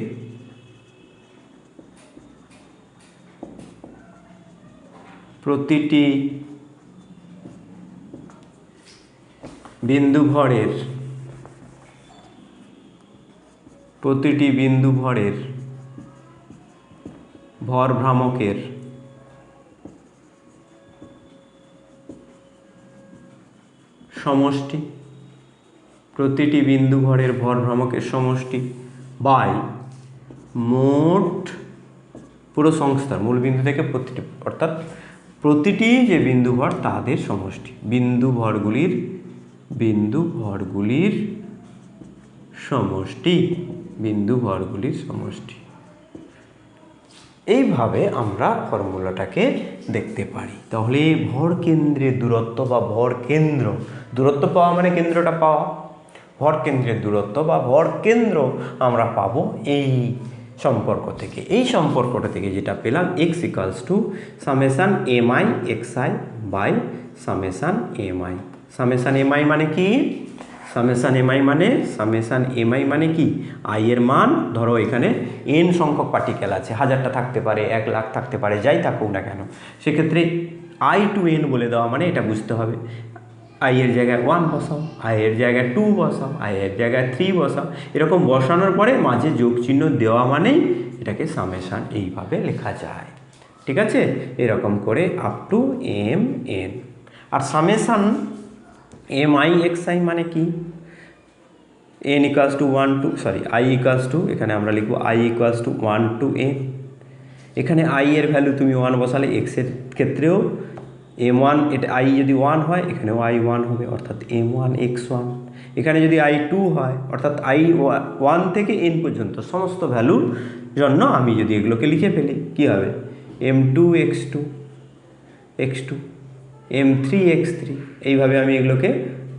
প্রতিটি বিন্দু ভরের ভর ভ্রামকের সমষ্টি, প্রতিটি বিন্দু ভরের ভর ভ্রামকের সমষ্টি বাই মোট পুরো সংস্থার মূল বিন্দু থেকে প্রতিটি, অর্থাৎ প্রতিটি যে বিন্দু ভর তাদের সমষ্টি, বিন্দু ভরগুলির সমষ্টি। এইভাবে আমরা ফর্মুলাটাকে দেখতে পারি। তাহলে ভর কেন্দ্রের দূরত্ব বা ভর কেন্দ্র, দূরত্ব পাওয়া মানে কেন্দ্রটা পাওয়া, ভর কেন্দ্রের দূরত্ব বা ভর কেন্দ্র আমরা পাবো এই সম্পর্ক থেকে। এই সম্পর্কটা থেকে যেটা পেলাম x equals to summation mi xi by summation mi। Summation mi মানে কি? সামেশান এমআই মানে কি, আই এর মান ধরো এখানে এন সংখ্যক পার্টিকেল আছে, 1000টা থাকতে পারে, 1,00,000 থাকতে পারে, যাই থাকুক না কেন, সেক্ষেত্রে আই টু এন বলে দেওয়া মানে এটা বুঝতে হবে আই এর জায়গায় 1 বসাও, আই এর জায়গায় 2 বসাও, আই এর জায়গায় 3 বসাও, এরকম বসানোর পরে মাঝে যোগ চিহ্ন দেওয়া মানেই এটাকে সামেশান এইভাবে লেখা যায়। ঠিক আছে, এরকম করে আপ টু এম এন। আর summation M I x I মানে কি, N equals to 1 to I equals to, এখানে আমরা লিখব I equals to 1 to N. এখানে আই এর ভ্যালু তুমি 1 বসালে এক্সের ক্ষেত্রেও m1, এটা আই যদি 1 হয় এখানেও i1 হবে, অর্থাৎ m1 x1। এখানে যদি i2 হয় অর্থাৎ i1 থেকে n পর্যন্ত সমস্ত ভ্যালুর জন্য আমি যদি এগুলোকে লিখে ফেলি কী হবে, m2 x2 m3 x3, এইভাবে আমি এগুলোকে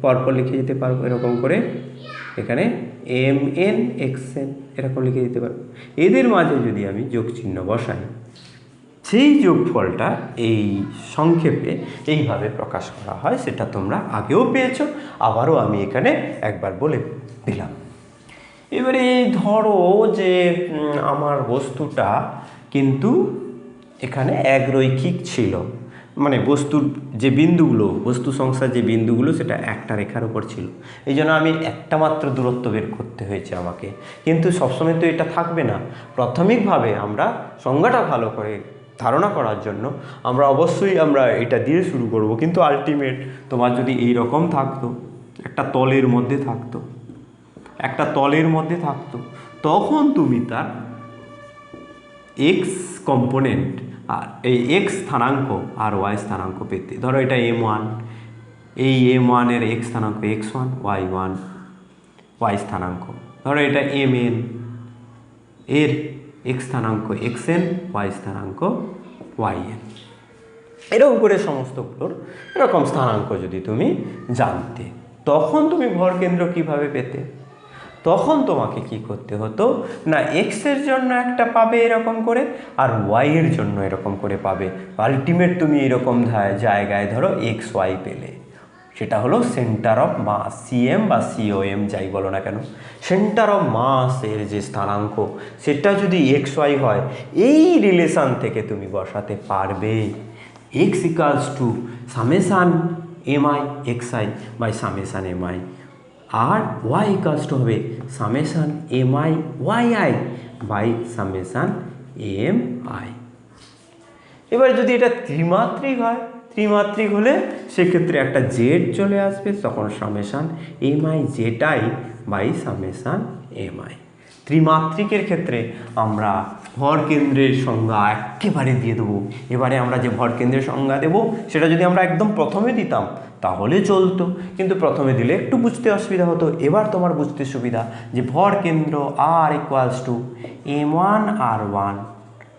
পরপর লিখে যেতে পারবো এরকম করে। এখানে mn xn এরকম লিখে দিতে পারবো। এদের মাঝে যদি আমি যোগ চিহ্ন বসাই, সেই যোগফলটা এই সংক্ষেপে এইভাবে প্রকাশ করা হয়, সেটা তোমরা আগেও পেয়েছো, আবারও আমি এখানে একবার বলে দিলাম। এবারে ধরো যে আমার বস্তুটা কিন্তু এখানে একরৈখিক ছিল, মানে বস্তুর যে বিন্দুগুলো, বস্তু সংখ্যার যে বিন্দুগুলো সেটা একটা রেখার উপর ছিল, এই জন্য আমি একটা মাত্র দূরত্ব বের করতে হয়েছে আমাকে। কিন্তু সবসময় তো এটা থাকবে না, প্রাথমিকভাবে আমরা সংজ্ঞাটা ভালো করে ধারণা করার জন্য আমরা অবশ্যই এটা দিয়ে শুরু করব। কিন্তু আলটিমেট তোমার যদি এই রকম থাকতো, একটা তলের মধ্যে থাকতো, তখন তুমি তার এক্স কম্পোনেন্ট আর এই এক্স স্থানাঙ্ক আর ওয়াই স্থানাঙ্ক পেতে। ধরো এটা m1, এই m1 এর এক্স স্থানাঙ্ক x1, y1 ওয়াই স্থানাঙ্ক। ধরো এটা mn এর এক্স স্থানাঙ্ক xn, ওয়াই স্থানাঙ্ক yn। এরকম করে সমস্তগুলোর এরকম স্থানাঙ্ক যদি তুমি জানতে, তখন তুমি ভরকেন্দ্র কিভাবে পেতে? তখন তোমাকে কি করতে হতো না, এক্সের জন্য একটা পাবে এরকম করে, আর ওয়াইয়ের জন্য এরকম করে পাবে। আলটিমেট তুমি এরকম জায়গায় ধরো এক্স ওয়াই পেলে, সেটা হলো সেন্টার অফ মাস, সিএম বা সিওএম যাই বলো না কেন, সেন্টার অফ মাস এর যে স্থানাঙ্ক সেটা যদি এক্স ওয়াই হয়, এই রিলেশান থেকে তুমি বসাতে পারবে x equals to summation M I x I by summation M i, আর ওয়াই ইকুয়ালস টু হবে summation M I Y I by summation M i. এবার যদি এটা ত্রিমাত্রিক হলে সেক্ষেত্রে একটা জেড চলে আসবে, তখন summation M I Z I by summation M i. ত্রিমাত্রিকের ক্ষেত্রে আমরা ভরকেন্দ্রের সংজ্ঞা একেবারে দিয়ে দেবো। এবারে আমরা যে ভরকেন্দ্রের সংজ্ঞা দেব সেটা যদি আমরা একদম প্রথমে দিতাম তাহলে চলতো, কিন্তু প্রথমে দিলে একটু বুঝতে অসুবিধা হতো। এবার তোমার বুঝতে সুবিধা যে ভরকেন্দ্র আর equals to m1 r1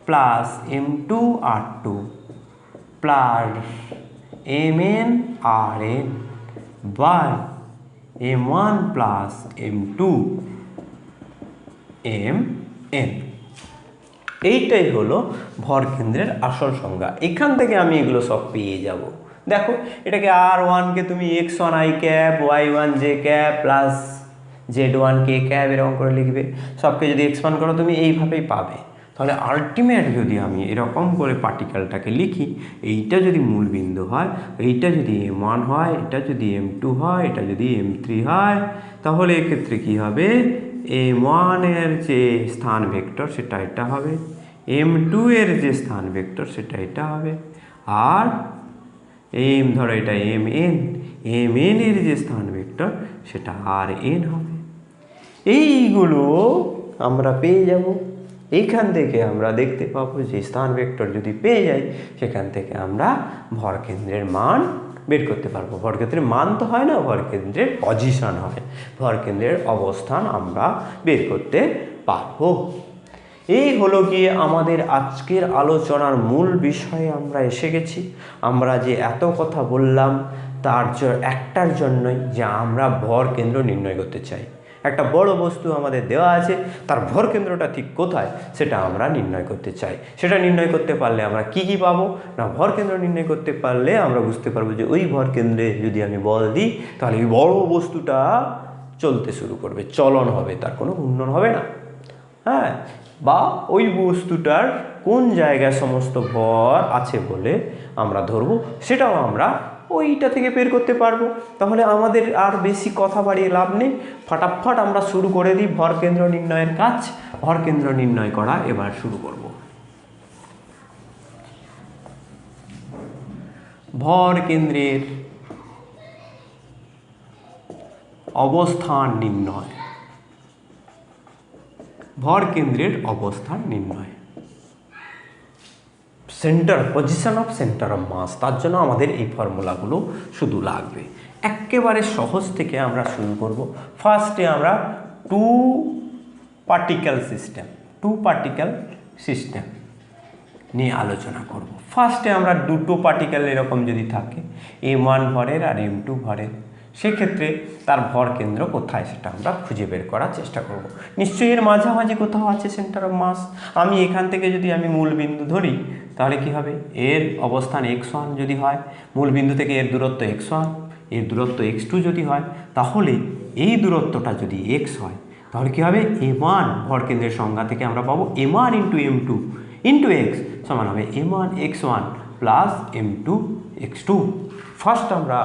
plus m2 r2 plus mn rn by m1 plus m2 mn। এইটাই হলো ভরকেন্দ্রের আসল সংজ্ঞা। এখান থেকে আমি এগুলো সব পেয়ে যাব। দেখো এটাকে r1কে তুমি x1 i cap, y1 j cap plus z1 k cap এরকম করে লিখবে। সবকে যদি এক্সপান্ড করো তুমি এইভাবেই পাবে। তাহলে আলটিমেট যদি আমি এরকম করে পার্টিকেলটাকে লিখি, এইটা যদি মূল বিন্দু হয়, এইটা যদি m1 হয়, এটা যদি m2 হয়, এটা যদি m3 হয়, তাহলে এক্ষেত্রে কি হবে, m1 এর যে স্থান ভেক্টর সেটা এটা হবে, m2 এর যে স্থান ভেক্টর সেটা এটা হবে, আর ধরো এটা mn এর যে স্থান ভেক্টর সেটা rn হবে। এইগুলো আমরা পেয়ে যাব। এইখান থেকে আমরা দেখতে পাবো যে স্থান ভেক্টর যদি পেয়ে যাই, সেখান থেকে আমরা ভরকেন্দ্রের মান বের করতে পারবো। ভরকেন্দ্রের মান তো হয় না, ভরকেন্দ্রের পজিশন হয়, ভরকেন্দ্রের অবস্থান আমরা বের করতে পারবো। এই হলো গিয়ে আমাদের আজকের আলোচনার মূল বিষয়ে আমরা এসে গেছি। আমরা যে এত কথা বললাম তার একটার জন্যই যে আমরা ভর কেন্দ্র নির্ণয় করতে চাই। একটা বড় বস্তু আমাদের দেওয়া আছে, তার ভর কেন্দ্রটা ঠিক কোথায় সেটা আমরা নির্ণয় করতে চাই। সেটা নির্ণয় করতে পারলে আমরা কি কি পাবো না, ভর কেন্দ্র নির্ণয় করতে পারলে আমরা বুঝতে পারবো যে ওই ভর কেন্দ্রে যদি আমি বল দিই তাহলে এই বড় বস্তুটা চলতে শুরু করবে, চলন হবে, তার কোনো ঘূর্ণন হবে না। হ্যাঁ, বা ওই বস্তুটার কোন জায়গায় সমস্ত ভর আছে বলে আমরা ধরবো, সেটাও আমরা ওইটা থেকে বের করতে পারবো। তাহলে আমাদের আর বেশি কথা বাড়িয়ে লাভ নেই, ফটাফট আমরা শুরু করে দিই ভর কেন্দ্র নির্ণয়ের কাজ। ভর কেন্দ্র নির্ণয় করা এবার শুরু করব। ভর কেন্দ্রের অবস্থান নির্ণয়। ভর কেন্দ্রের অবস্থান নির্ণয়, centre position of centre of mass, তার জন্য আমাদের এই ফর্মুলাগুলো শুধু লাগবে। একেবারে সহজ থেকে আমরা শুরু করব। ফার্স্টে আমরা টু পার্টিকেল সিস্টেম নিয়ে আলোচনা করব। ফার্স্টে আমরা দুটো পার্টিকেল এরকম যদি থাকে, m1 ভরের আর m2 ভরের, সেক্ষেত্রে তার ভর কেন্দ্র কোথায় সেটা আমরা খুঁজে বের করার চেষ্টা করব। নিশ্চয়ই এর মাঝামাঝি কোথাও আছে সেন্টার অফ মাস। আমি এখান থেকে যদি আমি মূল বিন্দু ধরি তাহলে কি হবে, এর অবস্থান x1 যদি হয়, মূল বিন্দু থেকে এর দূরত্ব x1, এর দূরত্ব x2 যদি হয়, তাহলে এই দূরত্বটা যদি x হয় তাহলে কি হবে, m1 ভর কেন্দ্রের সংজ্ঞা থেকে আমরা পাবো m1 into m2 into x সমান হবে m1 x1 plus m2 x2। First আমরা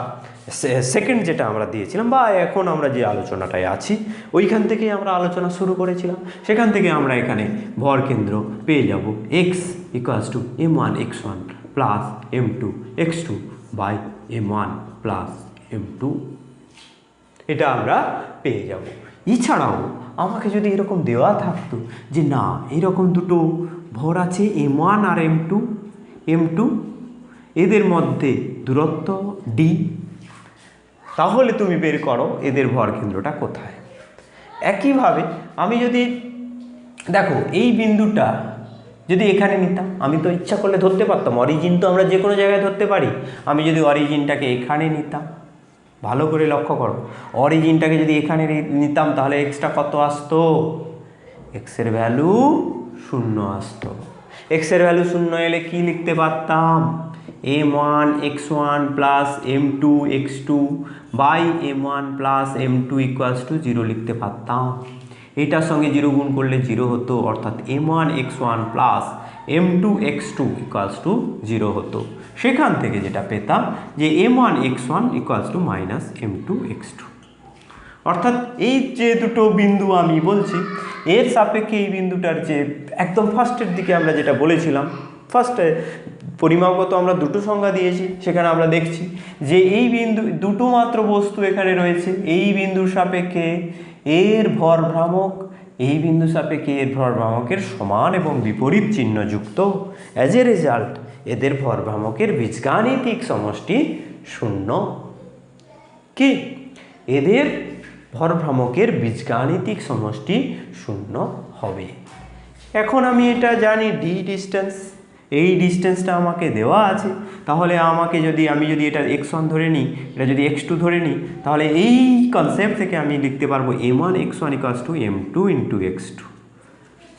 সেকেন্ড যেটা আমরা দিয়েছিলাম বা এখন আমরা যে আলোচনাটায় আছি ওইখান থেকেই আমরা আলোচনা শুরু করেছিলাম। সেখান থেকে আমরা এখানে ভর কেন্দ্র পেয়ে যাব x equals to m1 x1 plus m2 x2 by m1 plus m2, এটা আমরা পেয়ে যাব। এছাড়াও আমাকে যদি এরকম দেওয়া থাকতো যে না এরকম দুটো ভর আছে m1 আর m2, এদের মধ্যে দূরত্ব d, তাহলে তুমি বের করো এদের ভর কেন্দ্রটা কোথায়। একইভাবে আমি যদি দেখো এই বিন্দুটা যদি এখানে নিতাম, আমি তো ইচ্ছা করলে ধরতে পারতাম, অরিজিন তো আমরা যে কোনো জায়গায় ধরতে পারি। আমি যদি অরিজিনটাকে এখানে নিতাম, ভালো করে লক্ষ্য করো, অরিজিনটাকে যদি এখানে নিতাম তাহলে এক্সটা কত আসতো, এক্সের ভ্যালু 0 আসতো। এক্সের ভ্যালু 0 এলে কি লিখতে পারতাম, m1 x1 plus m2 x2 by m1 plus m2 equals to 0 লিখতে পারতাম। এটার সঙ্গে 0 গুণ করলে 0 হতো, অর্থাৎ m1 x1 plus m2 x2 equals to 0 হতো। সেখান থেকে যেটা পেতাম যে m1 x1 equals to minus m2 x2, অর্থাৎ এই যে দুটো বিন্দু আমি বলছি এর সাপেক্ষে এই বিন্দুটার যে একদম ফার্স্টের দিকে আমরা যেটা বলেছিলাম, ফার্স্টে পরিমাপগত আমরা দুটো সংজ্ঞা দিয়েছি, সেখানে আমরা দেখছি যে এই বিন্দু দুটো মাত্র বস্তু এখানে রয়েছে, এই বিন্দুর সাপেক্ষে এর ভর ভ্রামক, এই বিন্দু সাপেক্ষে এর ভর ভ্রামকের সমান এবং বিপরীত চিহ্ন যুক্ত। অ্যাজ এ রেজাল্ট এদের ভর ভ্রামকের বীজগাণিতিক সমষ্টি 0। কি, এদের ভর ভ্রামকের বীজগাণিতিক সমষ্টি 0 হবে। এখন আমি এটা জানি d ডিস্টেন্স, এই ডিস্টেন্সটা আমাকে দেওয়া আছে, তাহলে আমাকে যদি আমি এটা x1 ধরে নিই, এটা যদি x2 ধরে নিই, তাহলে এই কনসেপ্ট থেকে আমি লিখতে পারবো m1 x1 equals to m2 into x2।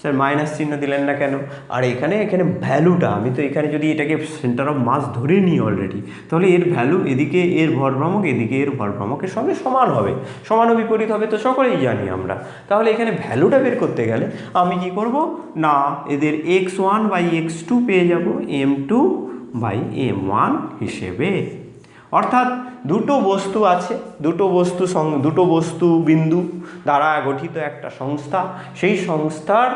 Sir minus চিহ্ন দিলেন না কেন? আর এখানে ভ্যালুটা আমি তো এখানে যদি এটাকে সেন্টার অফ মাস ধরে নিই অলরেডি, তাহলে এর ভ্যালু এদিকে এর ভরভ্রামক এদিকে এর ভরভ্রামকের সঙ্গে সমান হবে, সমান ও বিপরীত হবে, তো সকলেই জানি আমরা। তাহলে এখানে ভ্যালুটা বের করতে গেলে আমি কি করব না, এদের x1 বাই x2 পেয়ে যাব m2 বাই m1 হিসেবে। অর্থাৎ দুটো বস্তু আছে, দুটো বস্তু বিন্দু দ্বারা গঠিত একটা সংস্থা, সেই সংস্থার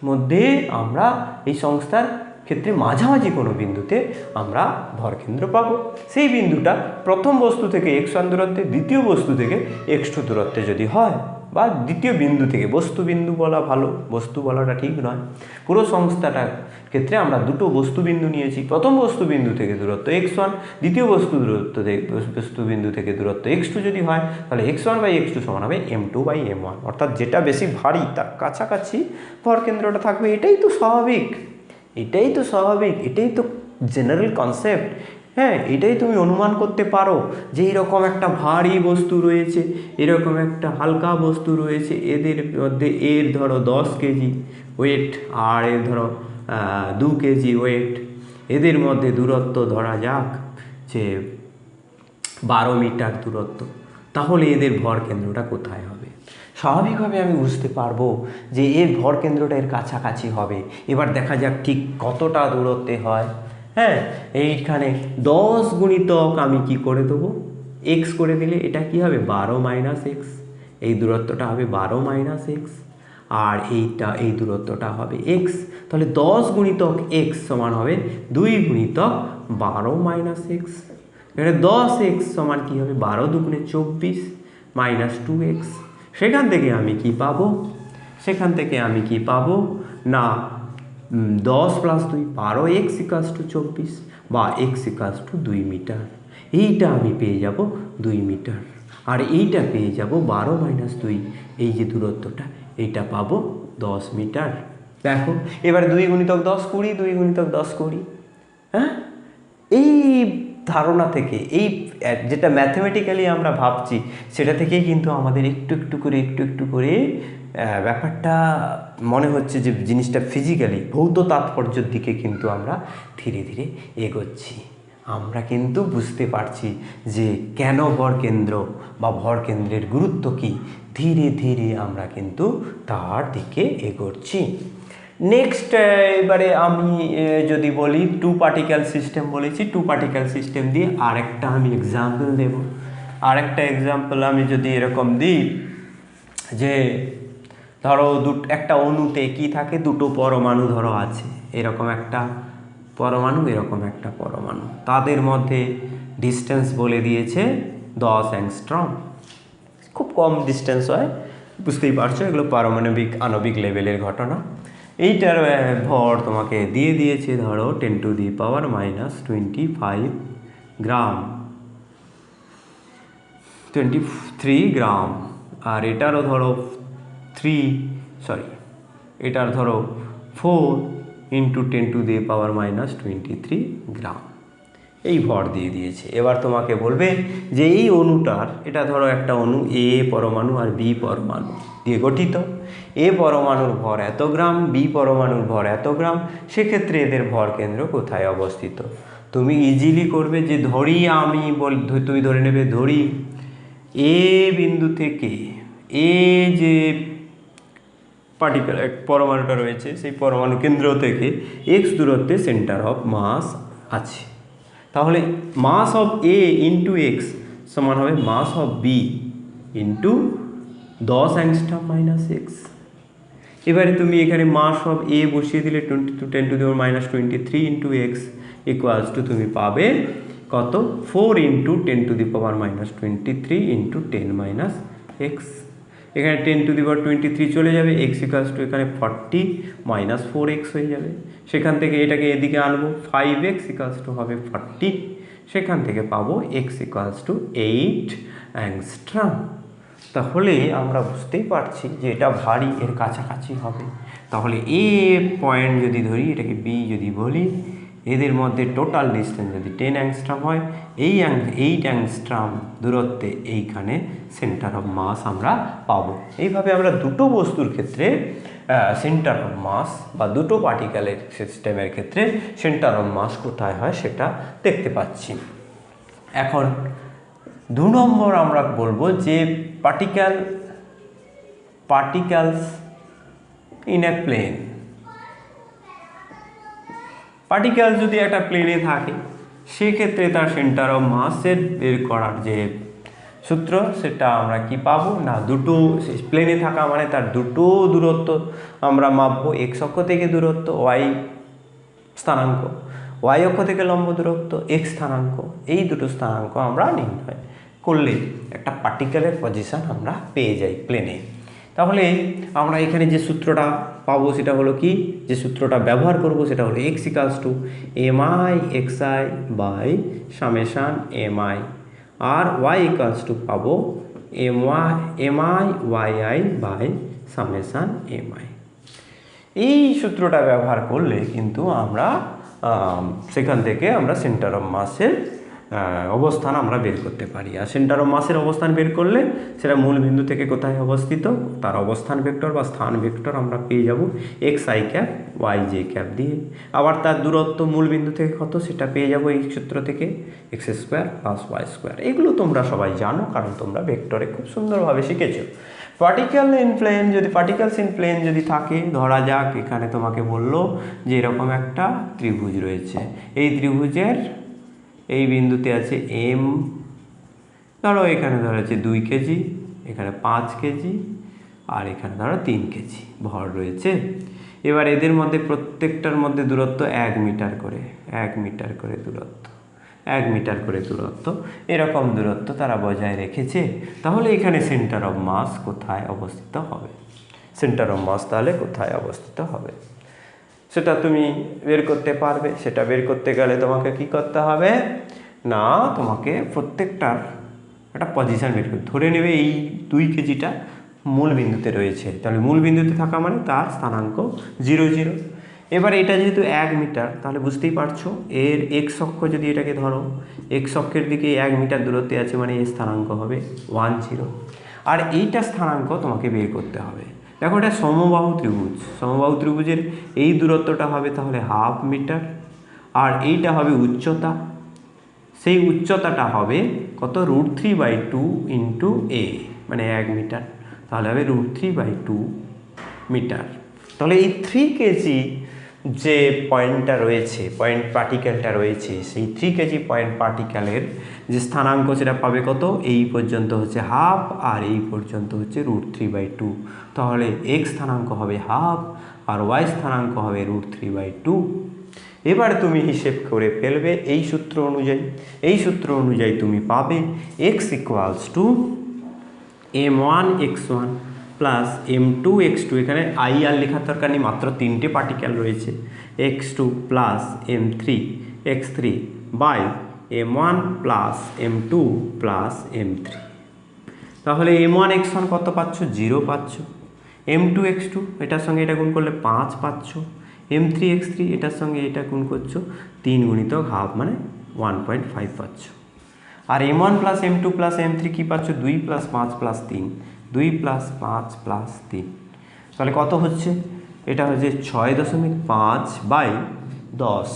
মধ্যে আমরা এই সংস্থার ক্ষেত্রে মাঝামাঝি কোনো বিন্দুতে আমরা ভরকেন্দ্র পাবো। সেই বিন্দুটা প্রথম বস্তু থেকে x1 দূরত্বে, দ্বিতীয় বস্তু থেকে x2 দূরত্বে যদি হয়, বা দ্বিতীয় বিন্দু থেকে, বস্তু বিন্দু বলা ভালো, বস্তু বলাটা ঠিক নয়, পুরো সংস্থাটার ক্ষেত্রে আমরা দুটো বস্তু বিন্দু নিয়েছি। প্রথম বস্তু বিন্দু থেকে দূরত্ব x1, দ্বিতীয় বস্তু বিন্দু থেকে দূরত্ব x2 যদি হয়, তাহলে x1 বাই x2 সমান হবে m2 বাই m1, অর্থাৎ যেটা বেশি ভারী তার কাছাকাছি ভরকেন্দ্রটা থাকবে। এটাই তো স্বাভাবিক, এটাই তো জেনারেল কনসেপ্ট। হ্যাঁ, এটাই তুমি অনুমান করতে পারো যে এরকম একটা ভারী বস্তু রয়েছে, এরকম একটা হালকা বস্তু রয়েছে, এদের মধ্যে এর ধরো 10 কেজি ওয়েট আর এর ধরো 2 কেজি ওয়েট, এদের মধ্যে দূরত্ব ধরা যাক যে 12 মিটার দূরত্ব, তাহলে এদের ভর কেন্দ্রটা কোথায় হবে? স্বাভাবিকভাবে আমি বুঝতে পারবো যে এর ভর কেন্দ্রটা এর কাছাকাছি হবে। এবার দেখা যাক ঠিক কতটা দূরত্বে হয়। হ্যাঁ, এইখানে 10 গুণিতক আমি কি করে দেবো, এক্স করে দিলে এটা কি হবে 12 মাইনাস এক্স, এই দূরত্বটা হবে 12 মাইনাস এক্স, আর এই দূরত্বটা হবে এক্স। তাহলে 10 গুণিতক এক্স সমান হবে 2 গুণিতক 12 মাইনাস এক্স। এখানে 10x সমান কী হবে 12 দুগুণে 24 মাইনাস 2x। সেখান থেকে আমি কি পাবো, না 10 প্লাস 2 12x ইকালস টু 24 বা x ইকালস টু 2 মিটার। এইটা আমি পেয়ে যাব 2 মিটার, আর এইটা পেয়ে যাব 12 মাইনাস 2, এই যে দূরত্বটা এইটা পাবো 10 মিটার। দেখো এবার 2 গুণিতক 10 20, 2 গুণিতক 10 20। হ্যাঁ, এই ধারণা থেকে, এই যেটা ম্যাথমেটিক্যালি আমরা ভাবছি সেটা থেকেই কিন্তু আমাদের একটু একটু করে ব্যাপারটা মনে হচ্ছে যে জিনিসটা ফিজিক্যালি ভৌত তাৎপর্যের দিকে কিন্তু আমরা ধীরে ধীরে এগোচ্ছি। আমরা কিন্তু বুঝতে পারছি যে কেন ভরকেন্দ্র বা ভরকেন্দ্রের গুরুত্ব কী, ধীরে ধীরে আমরা কিন্তু তার দিকে এগোচ্ছি। নেক্সট এবারে আমি যদি বলি 2 পার্টিকেল সিস্টেম বলেছি, 2 পার্টিকেল সিস্টেম দিয়ে আরেকটা আমি এক্সাম্পল দেব। আরেকটা এক্সাম্পল আমি যদি এরকম দিই যে ধরো একটা অণুতে কি থাকে, দুটো পরমাণু ধরো আছে, এরকম একটা পরমাণু, এরকম একটা পরমাণু, তাদের মধ্যে ডিস্টেন্স বলে দিয়েছে 10 অ্যাংস্ট্রম। খুব কম ডিস্টেন্স হয়, বুঝতেই পারছো এগুলো পারমাণবিক আণবিক লেভেলের ঘটনা। এইটার ভর তোমাকে দিয়ে দিয়েছে ধরো 10 টু দি পাওয়ার মাইনাস 25 গ্রাম, 23 গ্রাম, আর এটারও ধরো এটার ধরো 4 into 10 to the power minus 23 গ্রাম, এই ভর দিয়ে দিয়েছে। এবার তোমাকে বলবে যে এই অণুটার, এটা ধরো একটা অণু এ পরমাণু আর বি পরমাণু দিয়ে গঠিত, এ পরমাণুর ভর এত গ্রাম, বি পরমাণুর ভর এত গ্রাম, সেক্ষেত্রে এদের ভর কেন্দ্র কোথায় অবস্থিত? তুমি ইজিলি করবে যে তুমি ধরে নেবে, ধরি এ বিন্দু থেকে এ যে পরমাণুটা রয়েছে সেই পরমাণু কেন্দ্র থেকে এক্স দূরত্বে সেন্টার অফ মাস আছে। তাহলে mass of a into x সমান হবে mass of b into 10 angstrom minus x. এবারে তুমি এখানে মাস অফ এ বসিয়ে দিলে 10 to the power minus 23 into x equals to তুমি পাবে কত, 4 into 10 to the power minus 23 into 10 minus x. এখানে 10 টু দি পাওয়ার 23 চলে যাবে, এক্স ইকুয়ালস টু এখানে 40 মাইনাস 4x হয়ে যাবে। সেখান থেকে এটাকে এদিকে আনবো, 5x ইকুয়ালস টু হবে 40, সেখান থেকে পাবো x ইকুয়ালস টু 8 অ্যাংস্ট্রম। তাহলে আমরা বুঝতেই পারছি যে এটা ভারী, এর কাছাকাছি হবে। তাহলে এ পয়েন্ট যদি ধরি, এটাকে বি যদি বলি, এদের মধ্যে টোটাল ডিস্টেন্স যদি 10 অ্যাংস্ট্রম হয়, 8 অ্যাংস্ট্রম দূরত্বে এইখানে সেন্টার অফ মাস আমরা পাবো। এইভাবে আমরা দুটো বস্তুর ক্ষেত্রে সেন্টার অফ মাস বা দুটো পার্টিকেলের সিস্টেমের ক্ষেত্রে সেন্টার অফ মাস কোথায় হয় সেটা দেখতে পাচ্ছি। এখন 2 নম্বর আমরা বলবো যে particles in a plane. Particle যদি একটা প্লেনে থাকে সেক্ষেত্রে তার সেন্টার অফ মাসের বের করার যে সূত্র সেটা আমরা কি পাবো, না দুটো প্লেনে থাকা মানে তার দুটো দূরত্ব আমরা মাপবো, এক্স অক্ষ থেকে দূরত্ব ওয়াই স্থানাঙ্ক, ওয়াই অক্ষ থেকে লম্ব দূরত্ব এক্স স্থানাঙ্ক, এই দুটো স্থানাঙ্ক আমরা নির্ণয় করলে একটা পার্টিকেলের পজিশন আমরা পেয়ে যাই প্লেনে। তাহলে আমরা এখানে যে সূত্রটা পাবো সেটা হলো কি, যে সূত্রটা ব্যবহার করব সেটা হলো x equals to M I x I by summation M i, আর ওয়াই ইকালস টু পাবো m I Y I by summation M i. এই সূত্রটা ব্যবহার করলে কিন্তু আমরা সেখান থেকে আমরা সেন্টার অফ মাসের অবস্থান আমরা বের করতে পারি। আর সেন্টার অফ মাসের অবস্থান বের করলে সেটা মূল বিন্দু থেকে কোথায় অবস্থিত তার অবস্থান ভেক্টর বা স্থান ভেক্টর আমরা পেয়ে যাব X I cap Y J cap দিয়ে। আবার তার দূরত্ব মূল বিন্দু থেকে কত সেটা পেয়ে যাব এই সূত্র থেকে X square plus Y square. এগুলো তোমরা সবাই জানো, কারণ তোমরা ভেক্টরে খুব সুন্দরভাবে শিখেছো। পার্টিকেল ইন প্লেন, যদি পার্টিকেলস ইন প্লেন যদি থাকে, ধরা যাক এখানে তোমাকে বললো যে এরকম একটা ত্রিভুজ রয়েছে, এই ত্রিভুজের এই বিন্দুতে আছে এম, ধরো এখানে ধরো আছে 2 কেজি, এখানে 5 কেজি, আর এখানে ধরো 3 কেজি ভর রয়েছে। এবার এদের মধ্যে প্রত্যেকটার মধ্যে দূরত্ব 1 মিটার করে, 1 মিটার করে দূরত্ব, 1 মিটার করে দূরত্ব, এরকম দূরত্ব তারা বজায় রেখেছে। তাহলে এখানে সেন্টার অফ মাস কোথায় অবস্থিত হবে? সেন্টার অফ মাস তাহলে কোথায় অবস্থিত হবে সেটা তুমি বের করতে পারবে। সেটা বের করতে গেলে তোমাকে কি করতে হবে না, তোমাকে প্রত্যেকটার একটা পজিশান বের করতে ধরে নেবে এই 2 কেজিটা মূল বিন্দুতে রয়েছে, তাহলে মূল বিন্দুতে থাকা মানে তার স্থানাঙ্ক 0 0। এবার এটা যেহেতু 1 মিটার, তাহলে বুঝতেই পারছো এর এক্স অক্ষ যদি এটাকে ধরো, এক্স অক্ষের দিকে 1 মিটার দূরত্বে আছে মানে এর স্থানাঙ্ক হবে 1 0। আর এইটা স্থানাঙ্ক তোমাকে বের করতে হবে। দেখো এটা সমবাহু ত্রিভুজ, সমবাহু ত্রিভুজের এই দূরত্বটা হবে তাহলে 1/2 মিটার, আর এইটা হবে উচ্চতা, সেই উচ্চতাটা হবে কত √3/2 ইন্টু এ, মানে 1 মিটার, তাহলে হবে √3/2 মিটার। তাহলে এই 3 কেজি যে পয়েন্টটা রয়েছে, পয়েন্ট পার্টিকেলটা রয়েছে, সেই 3 কেজি পয়েন্ট পার্টিকেলের যে স্থানাঙ্ক সেটা পাবে কত, এই পর্যন্ত হচ্ছে 1/2 আর এই পর্যন্ত হচ্ছে √3/2। তাহলে এক্স স্থানাঙ্ক হবে 1/2 আর ওয়াই স্থানাঙ্ক হবে √3/2। এবার তুমি হিসেব করে ফেলবে এই সূত্র অনুযায়ী। এই সূত্র অনুযায়ী তুমি পাবে x = m1 x1 plus m2 x2, এখানে আই আর লেখার দরকার নেই, মাত্র 3টে পার্টিকেল রয়েছে, x2 plus m3 x3 by m1 plus m2 plus m3। তাহলে m1 x1 কত পাচ্ছ? 0 পাচ্ছ। m2 x2 এটার সঙ্গে এটা গুণ করলে 5 পাচ্ছ। m3 x3 এটার সঙ্গে এটা গুণ করছো 3 × 1/2 মানে 1.5 পাচ্ছ। আর m1 plus m2 plus m3 কী পাচ্ছ? 2 + 5 + 3, 2 + 5 + 3, তাহলে কত হচ্ছে? এটা হচ্ছে 6.5/10।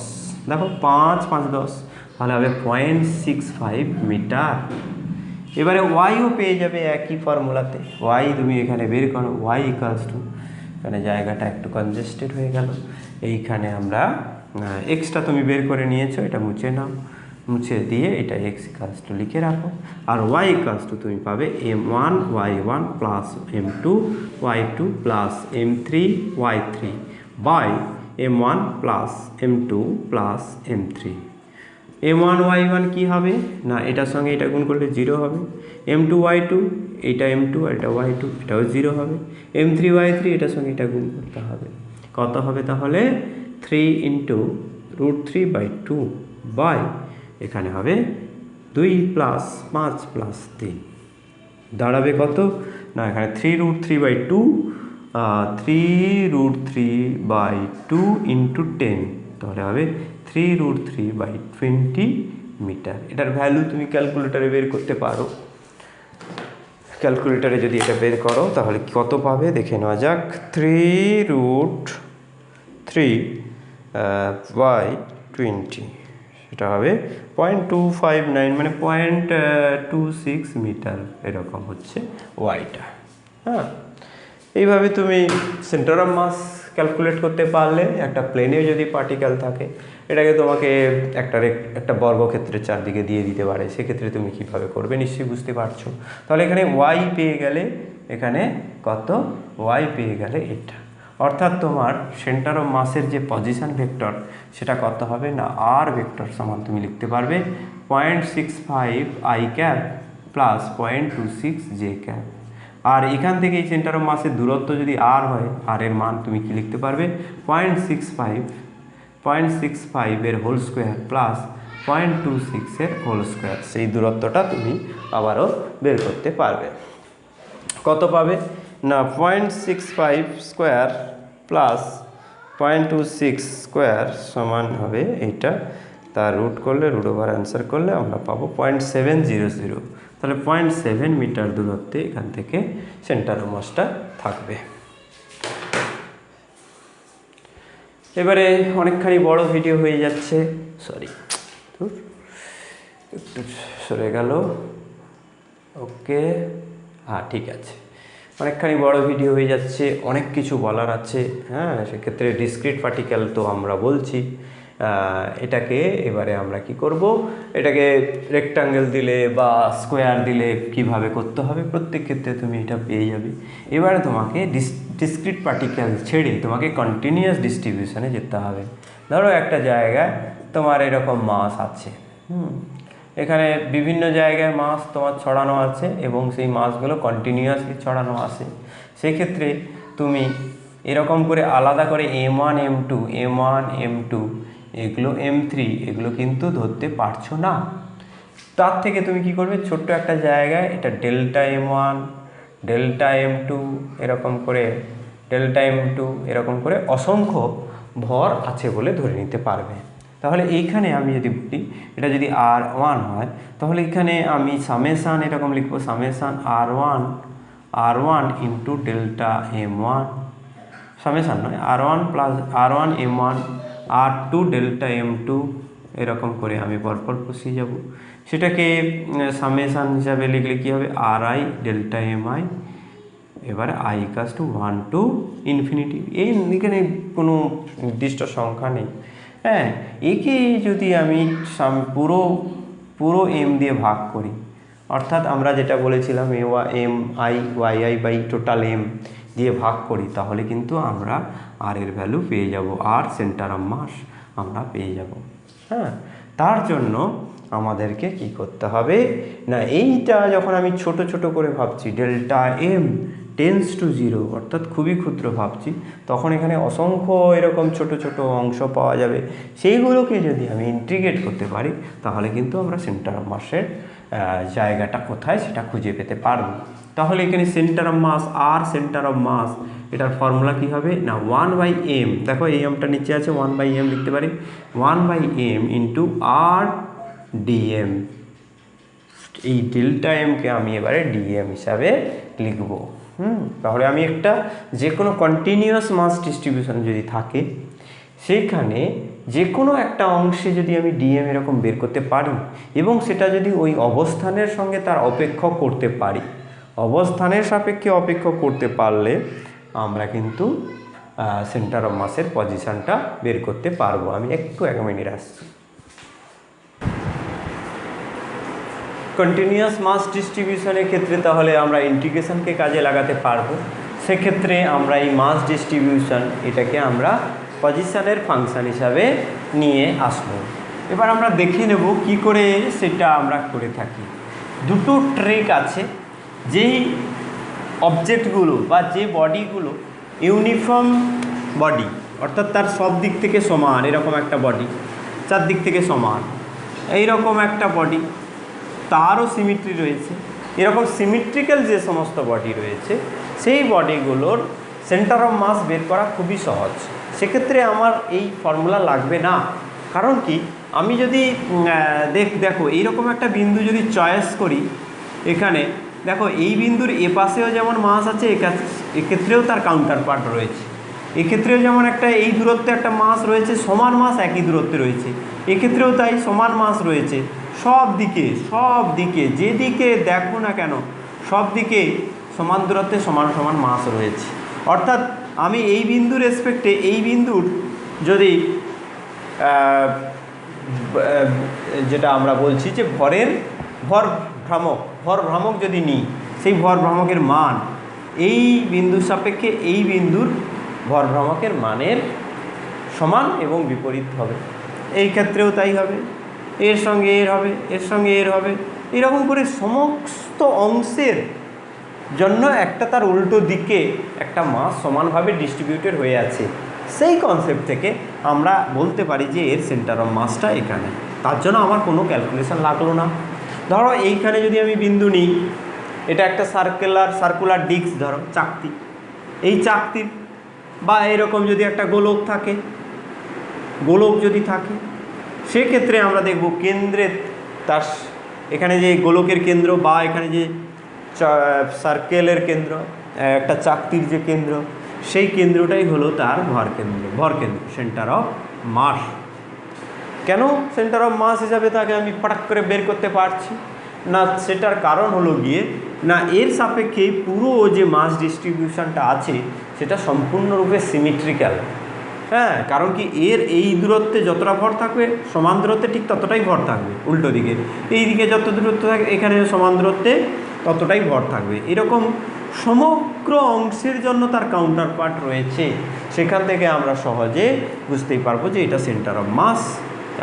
দেখো 5 5 10, তাহলে হবে 0.65 মিটার। এবারে ওয়াইও পেয়ে যাবে একই ফর্মুলাতে, ওয়াই তুমি এখানে বের করো, ওয়াই = এখানে জায়গাটা একটু কনজেস্টেড হয়ে গেল, এইখানে আমরা এক্সটা তুমি বের করে নিয়েছো, এটা মুছে নাও, মুছে দিয়ে এটা x = লিখে রাখো। আর y = তুমি পাবে m1 y1 plus m2 y2 plus m3 y3 by m1 plus m2 plus m3। m1 y1 কী হবে না, এটার সঙ্গে এটা গুণ করলে 0 হবে। m2 y2, এটা m2 আর এটা y2, এটাও 0 হবে। m3 y3 এটার সঙ্গে এটা গুণ করতে হবে, কত হবে তাহলে 3 × √3/2 বাই এখানে হবে 2 + 5 + 3, দাঁড়াবে কত না, এখানে 3 √3/2, 3 √3/2 × 10, তাহলে হবে 3 √3/20 মিটার। এটার ভ্যালু তুমি ক্যালকুলেটারে বের করতে পারো। ক্যালকুলেটারে যদি এটা বের করো তাহলে কত পাবে দেখে নেওয়া যাক। 3 √3/20 সেটা হবে 0.259 মানে 0.26 মিটার, এরকম হচ্ছে ওয়াইটা। হ্যাঁ, এইভাবে তুমি সেন্টার অফ মাস ক্যালকুলেট করতে পারলে। একটা প্লেনে যদি পার্টিকেল থাকে, এটাকে তোমাকে একটা বর্গক্ষেত্রের চারদিকে দিয়ে দিতে পারে, সেক্ষেত্রে তুমি কীভাবে করবে নিশ্চয়ই বুঝতে পারছো। তাহলে এখানে ওয়াই পেয়ে গেলে, এখানে কত ওয়াই পেয়ে গেলে এটা, অর্থাৎ তোমার সেন্টার অফ মাসের যে পজিশন ভেক্টর সেটা কত হবে না, আর ভেক্টর সমান তুমি লিখতে পারবে 0.65 i cap plus 0.26 j cap. আর এখান থেকে এই সেন্টার অফ মাসের দূরত্ব যদি আর হয়, আর এর মান তুমি কি লিখতে পারবে 0.65 এর হোল স্কোয়ার প্লাস 0.26 এর হোল স্কোয়ার। সেই দূরত্বটা তুমি আবারও বের করতে পারবে। কত পাবে না 0.65 স্কোয়ার প্লাস 0.26 স্কোয়ার সমান হবে এইটা, তার রুট করলে, রুট ওভার অ্যান্সার করলে আমরা পাবো 0.700। তাহলে 0.7 মিটার দূরত্বে এখান থেকে সেন্টার অফ মাসটা থাকবে। এবারে অনেকখানি বড় ভিডিও হয়ে যাচ্ছে, সরি একটু সরে গেল, ওকে হ্যাঁ ঠিক আছে, অনেকখানি বড় ভিডিও হয়ে যাচ্ছে, অনেক কিছু বলার আছে। হ্যাঁ, সেক্ষেত্রে ডিসক্রিট পার্টিকেল তো আমরা বলছি, এটাকে এবারে আমরা কি করব, এটাকে রেক্টাঙ্গেল দিলে বা স্কোয়ার দিলে কিভাবে করতে হবে প্রত্যেক ক্ষেত্রে তুমি এটা পেয়ে যাবে। এবারে তোমাকে ডিসক্রিট পার্টিকেল ছেড়ে তোমাকে কন্টিনিউয়াস ডিস্ট্রিবিউশনে যেতে হবে। ধরো একটা জায়গায় তোমার এরকম মাস আছে, এখানে বিভিন্ন জায়গায় মাস তোমার ছড়ানো আছে এবং সেই মাসগুলো কন্টিনিউয়াসলি ছড়ানো আছে। সেক্ষেত্রে তুমি এরকম করে আলাদা করে M1 M2 M1 M2 এগুলো M3 এগুলো কিন্তু ধরতে পারছো না। তার থেকে তুমি কি করবে, ছোট্ট একটা জায়গায় এটা ডেল্টা M1 ডেল্টা M2 এরকম করে ডেল্টা M2 এরকম করে অসংখ্য ভর আছে বলে ধরে নিতে পারবে। তাহলে এইখানে আমি যদি বলি এটা যদি R1 হয়, তাহলে এখানে আমি সামেশান এরকম লিখবো, summation R1 into delta M1, summation নয়, R1 M1 R2 delta M2 এরকম করে আমি পরপর বসিয়ে যাব। সেটাকে সামেশান হিসাবে লিখলে কী হবে, RI ডেল্টা MI, এবারে I = 1 to ইনফিনিটি। এখানে কোনো নির্দিষ্ট সংখ্যা নেই। হ্যাঁ, একে যদি আমি পুরো M দিয়ে ভাগ করি, অর্থাৎ আমরা যেটা বলেছিলাম MI বাই টোটাল M দিয়ে ভাগ করি, তাহলে কিন্তু আমরা আর এর ভ্যালু পেয়ে যাব, আর সেন্টার অফ মাস আমরা পেয়ে যাব। হ্যাঁ, তার জন্য আমাদেরকে কি করতে হবে না, এইটা যখন আমি ছোট ছোট করে ভাবছি ডেল্টা M টেন্স টু 0 অর্থাৎ খুবই ক্ষুদ্র ভাবছি, তখন এখানে অসংখ্য এরকম ছোট ছোট অংশ পাওয়া যাবে। সেইগুলোকে যদি আমি ইন্টিগ্রেট করতে পারি, তাহলে কিন্তু আমরা সেন্টার অফ মাসের জায়গাটা কোথায় সেটা খুঁজে পেতে পারব। তাহলে এখানে সেন্টার অফ মাস আর সেন্টার অফ মাস, এটার ফর্মুলা কী হবে না, 1/m, দেখো এই এমটা নিচে আছে, 1/m লিখতে পারি, 1/m ইন্টু আর ডিএম। এই ডেল্টা এমকে আমি এবারে ডিএম হিসাবে লিখব। তাহলে আমি একটা যে কোনো কন্টিনিউয়াস মাস ডিস্ট্রিবিউশন যদি থাকে, সেইখানে যে কোনো একটা অংশে যদি আমি ডিএম এরকম বের করতে পারি এবং সেটা যদি ওই অবস্থানের সঙ্গে তার অপেক্ষক করতে পারি, অবস্থানের সাপেক্ষে অপেক্ষক করতে পারলে আমরা কিন্তু সেন্টার অফ মাসের পজিশনটা বের করতে পারবো। আমি একটু 1 মিনিট আসছি। কন্টিনিউয়াস মাস ডিস্ট্রিবিউশনের ক্ষেত্রে তাহলে আমরা ইন্টিগ্রেশনকে কাজে লাগাতে পারবো। সেক্ষেত্রে আমরা এই মাস ডিস্ট্রিবিউশন এটাকে আমরা পজিশনের ফাংশন হিসাবে নিয়ে আসবো। এবার আমরা দেখে নেব কি করে সেটা আমরা করে থাকি। দুটো ট্রিক আছে, যেই অবজেক্টগুলো বা যে বডিগুলো ইউনিফর্ম বডি, অর্থাৎ তার সব দিক থেকে সমান, এরকম একটা বডি, চারদিক থেকে সমান এইরকম একটা বডি, তারও সিমিট্রি রয়েছে, এরকম সিমিট্রিক্যাল যে সমস্ত বডি রয়েছে সেই বডিগুলোর সেন্টার অফ মাস বের করা খুবই সহজ। সেক্ষেত্রে আমার এই ফর্মুলা লাগবে না। কারণ কি, আমি যদি দেখো এইরকম একটা বিন্দু যদি চয়েস করি, এখানে দেখো এই বিন্দুর এ পাশেও যেমন মাস আছে, এক্ষেত্রেও তার কাউন্টার পার্ট রয়েছে, এক্ষেত্রেও যেমন একটা এই দূরত্বে একটা মাস রয়েছে, সমান মাস একই দূরত্বে রয়েছে, এক্ষেত্রেও তাই সমান মাস রয়েছে। সব দিকে যেদিকে দেখো না কেন সব দিকে সমান দূরত্বে সমান সমান মাস রয়েছে। অর্থাৎ আমি এই বিন্দুর রেসপেক্টে এই বিন্দুর যদি যেটা আমরা বলছি যে ভর ভ্রামক যদি নিই, সেই ভর ভ্রামকের মান এই বিন্দুর সাপেক্ষে এই বিন্দুর ভর ভ্রামকের মানের সমান এবং বিপরীত হবে। এই ক্ষেত্রেও তাই হবে, এর সঙ্গে এর হবে, এর সঙ্গে এর হবে, এরকম করে সমস্ত অংশের জন্য একটা তার উল্টো দিকে একটা মাস সমানভাবে ডিস্ট্রিবিউটেড হয়ে আছে। সেই কনসেপ্ট থেকে আমরা বলতে পারি যে এর সেন্টার অফ মাসটা এখানে। তার জন্য আমার কোনো ক্যালকুলেশন লাগলো না। ধরো এইখানে যদি আমি বিন্দু নিই, এটা একটা সার্কুলার ডিস্ক, ধরো চাকতি, এই চাকতির বা এরকম যদি একটা গোলক থাকে, গোলক যদি থাকে, সেক্ষেত্রে আমরা দেখব কেন্দ্রে তার এখানে যে গোলকের কেন্দ্র বা এখানে যে সার্কেলের কেন্দ্র, একটা চাকতির যে কেন্দ্র, সেই কেন্দ্রটাই হলো তার ভরকেন্দ্র, সেন্টার অফ মাস। কেন সেন্টার অফ মাস হিসাবে তাকে আমি পটাক করে বের করতে পারছি না? সেটার কারণ হলো গিয়ে না, এর সাপেক্ষে পুরো যে মাস ডিস্ট্রিবিউশনটা আছে সেটা সম্পূর্ণরূপে সিমেট্রিক্যাল। হ্যাঁ, কারণ কি এর এই দূরত্বে যতটা ভর থাকবে সমান দূরত্বে ঠিক ততটাই ভর থাকবে, উল্টো দিকে এই দিকে যত দূরত্ব থাকে এখানে সমান দূরত্বে ততটাই ভর থাকবে। এরকম সমগ্র অংশের জন্য তার কাউন্টার পার্ট রয়েছে। সেখান থেকে আমরা সহজে বুঝতেই পারবো যে এটা সেন্টার অফ মাস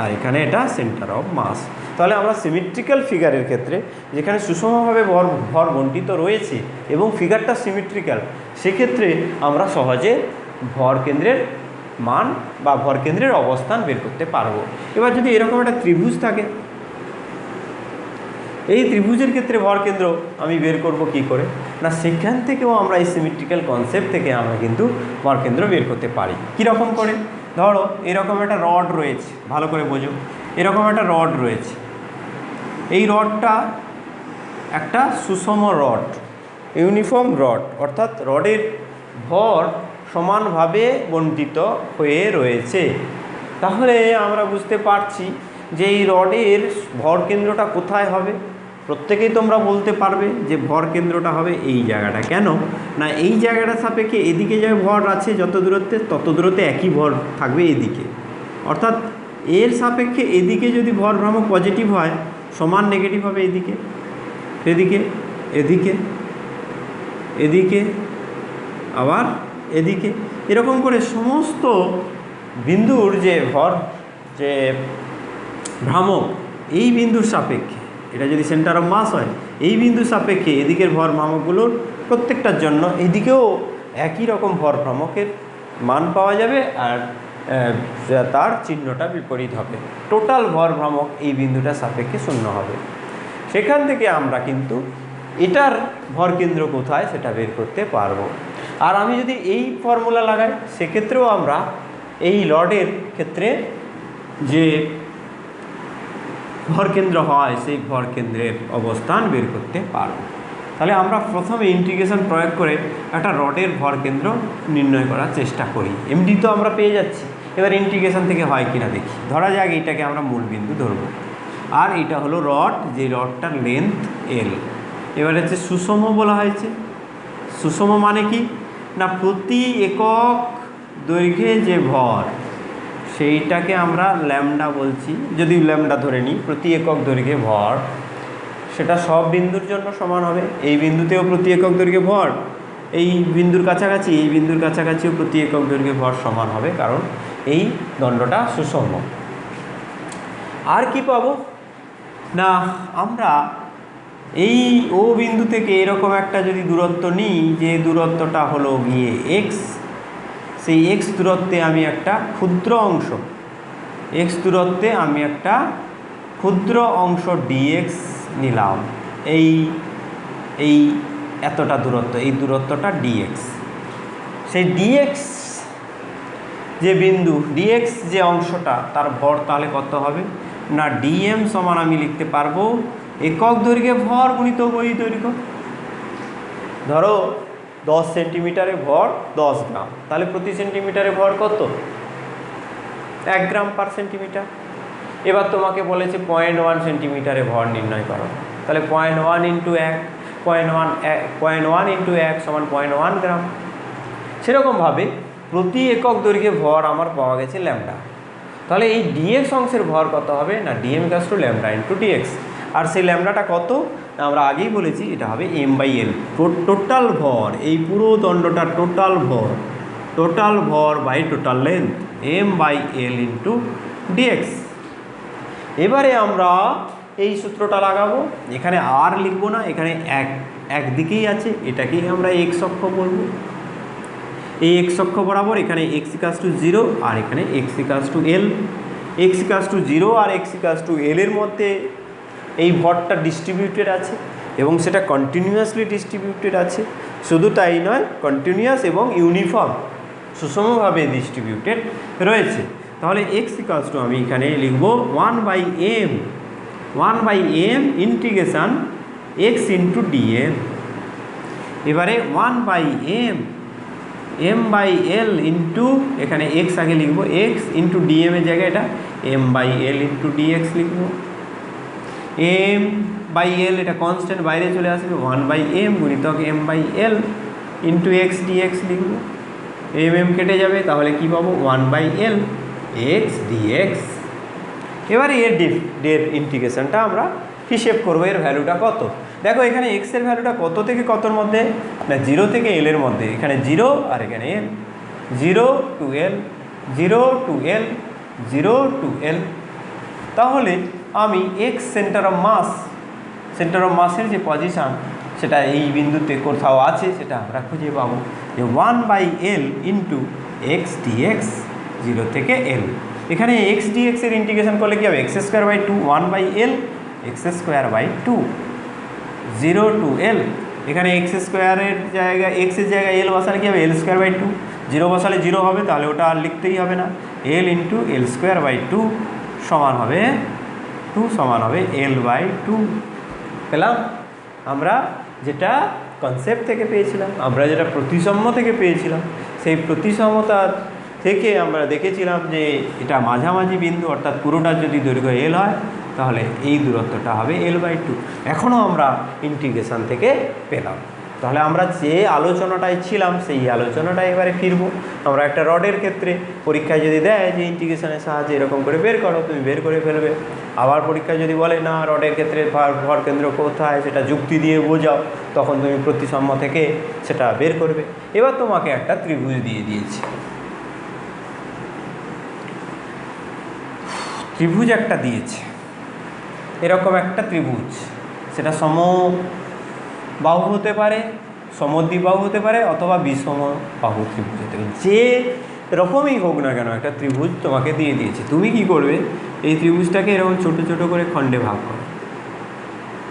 আর এখানে এটা সেন্টার অফ মাস। তাহলে আমরা সিমেট্রিক্যাল ফিগারের ক্ষেত্রে যেখানে সুষমভাবে ভর বণ্টিত রয়েছে এবং ফিগারটা সিমেট্রিক্যাল, সেক্ষেত্রে আমরা সহজে ভর কেন্দ্রের মান বা ভর কেন্দ্রের অবস্থান বের করতে পারবো। এবার যদি এরকম একটা ত্রিভুজ থাকে, এই ত্রিভুজের ক্ষেত্রে ভর কেন্দ্র আমি বের করব কি করে? না, সেখান থেকেও আমরা এই সিমেট্রিক্যাল কনসেপ্ট থেকে আমরা কিন্তু ভর কেন্দ্র বের করতে পারি। কীরকম করে? ধরো এরকম একটা রড রয়েছে, ভালো করে বোঝো, এরকম একটা রড রয়েছে, এই রডটা একটা সুষম রড, ইউনিফর্ম রড, অর্থাৎ রডের ভর সমানভাবে বণ্টিত হয়ে রয়েছে। তাহলে আমরা বুঝতে পারছি যে এই রডের ভর কেন্দ্রটা কোথায় হবে। প্রত্যেকেই তোমরা বলতে পারবে যে ভর কেন্দ্রটা হবে এই জায়গাটা। কেন না, এই জায়গাটার সাপেক্ষে এদিকে যে ভর আছে যত দূরত্বে তত দূরত্বে একই ভর থাকবে এদিকে, অর্থাৎ এর সাপেক্ষে এদিকে যদি ভর ভ্রামক পজিটিভ হয় সমান নেগেটিভ হবে এদিকে, এদিকে, এদিকে, এদিকে, আবার এদিকে, এরকম করে সমস্ত বিন্দুর যে ভর যে ভ্রামক এই বিন্দুর সাপেক্ষে, এটা যদি সেন্টার অফ মাস হয়, এই বিন্দুর সাপেক্ষে এদিকের ভর ভ্রামকগুলোর প্রত্যেকটার জন্য এদিকেও একই রকম ভর ভ্রামকের মান পাওয়া যাবে আর তার চিহ্নটা বিপরীত হবে। টোটাল ভর ভ্রামক এই বিন্দুটার সাপেক্ষে শূন্য হবে। সেখান থেকে আমরা কিন্তু এটার ভর কেন্দ্র কোথায় সেটা বের করতে পারবো। আর আমি যদি এই ফর্মুলা লাগাই সেক্ষেত্রেও আমরা এই রডের ক্ষেত্রে যে ভরকেন্দ্র হয় সেই ভরকেন্দ্রের অবস্থান বের করতে পারবো। তাহলে আমরা প্রথমে ইন্টিগ্রেশন প্রয়োগ করে একটা রডের ভরকেন্দ্র নির্ণয় করার চেষ্টা করি। এমডি তো আমরা পেয়ে যাচ্ছি, এবার ইন্টিগ্রেশন থেকে হয় কিনা দেখি। ধরা যাক এইটাকে আমরা মূলবিন্দু ধরবো, আর এটা হলো রড, যে রডটার লেন্থ এল। এবার হচ্ছে সুষম বলা হয়েছে। সুষম মানে কি না, প্রতি একক দৈর্ঘ্যে যে ভর সেইটাকে আমরা ল্যামডা বলছি, যদি ল্যামডা ধরে নিই, প্রতি একক দৈর্ঘ্যে ভর সেটা সব বিন্দুর জন্য সমান হবে। এই বিন্দুতেও প্রতি একক দৈর্ঘ্যে ভর, এই বিন্দুর কাছাকাছি, এই বিন্দুর কাছাকাছিও প্রতি একক দৈর্ঘ্যে ভর সমান হবে, কারণ এই দণ্ডটা সুষম। আর কি পাবো না, আমরা এই ও বিন্দু থেকে এরকম একটা যদি দূরত্ব নিই, যে দূরত্বটা হলো গিয়ে এক্স, সেই এক্স দূরত্বে আমি একটা ক্ষুদ্র অংশ, এক্স দূরত্বে আমি একটা ক্ষুদ্র অংশ ডিএক্স নিলাম। এই এতটা দূরত্ব, এই দূরত্বটা ডিএক্স। সেই ডিএক্স যে বিন্দু, ডিএক্স যে অংশটা তার ভর তাহলে কত হবে না, ডিএম সমান আমি লিখতে পারবো একক দৈর্ঘ্যে ভর গুণিত বহি দৈর্ঘ্য। ধরো 10 সেন্টিমিটারে ভর 10 গ্রাম, তাহলে প্রতি সেন্টিমিটারে ভর কত, 1 গ্রাম পার সেন্টিমিটার। এবার তোমাকে বলেছে 0.1 সেন্টিমিটারে ভর নির্ণয় করো, তাহলে 0.1 ইন্টু 1, 0.1 ইন্টু 1 সমান 0.1 গ্রাম। সেরকমভাবে প্রতি একক দৈর্ঘ্যে ভর আমার পাওয়া গেছে ল্যামডা। তাহলে এই ডিএক্স অংশের ভর কত হবে না, d m equals to lambda into d x. আর সেই ল্যামডাটা কত আমরা আগেই বলেছি, এটা হবে m/l, টোটাল ভর, এই পুরো দণ্ডটার টোটাল ভর by total length, m/l into DX. এবারে আমরা এই সূত্রটা লাগাবো, এখানে আর লিখবো না, এখানে একদিকেই আছে, এটাকেই আমরা এক্স অক্ষ বলবো। এই এক্স অক্ষ বরাবর এখানে এক্স ইকুয়ালস টু 0 আর এখানে x equals to l. X equals to 0 আর এক্স ইকুয়ালস টু এল এর মধ্যে এই ভরটা ডিস্ট্রিবিউটেড আছে এবং সেটা কন্টিনিউয়াসলি ডিস্ট্রিবিউটেড আছে। শুধু তাই নয়, কন্টিনিউয়াস এবং ইউনিফর্ম সুষমভাবে ডিস্ট্রিবিউটেড রয়েছে। তাহলে এক্স ইকালস টু আমি এখানে লিখব 1/m integration x into DM. এবারে 1/m m/l ইন্টু এখানে এক্স আগে লিখব, এক্স ইন্টু ডিএম এর জায়গায় এটা m/l ইন্টু ডিএক্স লিখব। m/l এটা কনস্ট্যান্ট বাইরে চলে আসবে, 1/m গুণিতক m/l ইন্টু এক্স ডিএক্স লিখব। m কেটে যাবে, তাহলে কি পাবো 1/l এক্স ডিএক্স। এবারে এর ইন্টিগ্রেশনটা আমরা হিসেব করবো, এর ভ্যালুটা কত। দেখো এখানে এক্সের ভ্যালুটা কত থেকে কতর মধ্যে, না 0 থেকে l এর মধ্যে। এখানে 0 আর এখানে l, 0 to l 0 to l 0 to l। তাহলে আমি এক্স সেন্টার অফ মাসের যে পজিশান সেটা এই বিন্দুতে কোথাও আছে, সেটা আমরা খুঁজে পাবো যে 1/l ইন্টু এক্স ডিএক্স 0 থেকে l। এখানে এক্স ডিএক্স এর ইন্টিগ্রেশন করলে কি হবে, x²/2 1/l x²/2 0 to l। এখানে x² জায়গায় এক্সের জায়গায় l বসালে কি হবে, l²/2, 0 বসালে 0 হবে, তাহলে ওটা আর লিখতেই হবে না। l ইন্টু l²/2 সমান হবে 2 সমান হবে l/2। পেলাম আমরা যেটা কনসেপ্ট থেকে পেয়েছিলাম, আমরা যেটা প্রতিসাম্য থেকে পেয়েছিলাম। সেই প্রতিসাম্যতা থেকে আমরা দেখেছিলাম যে এটা মাঝামাঝি বিন্দু, অর্থাৎ পুরোটার যদি দৈর্ঘ্য l হয় তাহলে এই দূরত্বটা হবে l/2। এখনও আমরা ইন্টিগ্রেশান থেকে পেলাম। তাহলে আমরা যে আলোচনাটায় ছিলাম সেই আলোচনাটায় এবারে ফিরবো। আমরা একটা রডের ক্ষেত্রে পরীক্ষায় যদি দেয় যে ইন্টিগ্রেশনের সাহায্যে এরকম করে বের করো, তুমি বের করে ফেলবে। আবার পরীক্ষায় যদি বলে না রডের ক্ষেত্রে ভর কেন্দ্র কোথায়, সেটা যুক্তি দিয়ে বোঝাও, তখন তুমি প্রতিসাম্য থেকে সেটা বের করবে। এবার তোমাকে একটা ত্রিভুজ দিয়ে দিয়েছি, ত্রিভুজ একটা দিয়েছে, এরকম একটা ত্রিভুজ, সেটা সমবাহু হতে পারে, সমদ্বিবাহু হতে পারে, অথবা বিষমবাহু ত্রিভুজ হতে পারে। যে রকমই হোক না কেন একটা ত্রিভুজ তোমাকে দিয়ে দিয়েছে। তুমি কি করবে, এই ত্রিভুজটাকে এরকম ছোট ছোট করে খণ্ডে ভাগ করো,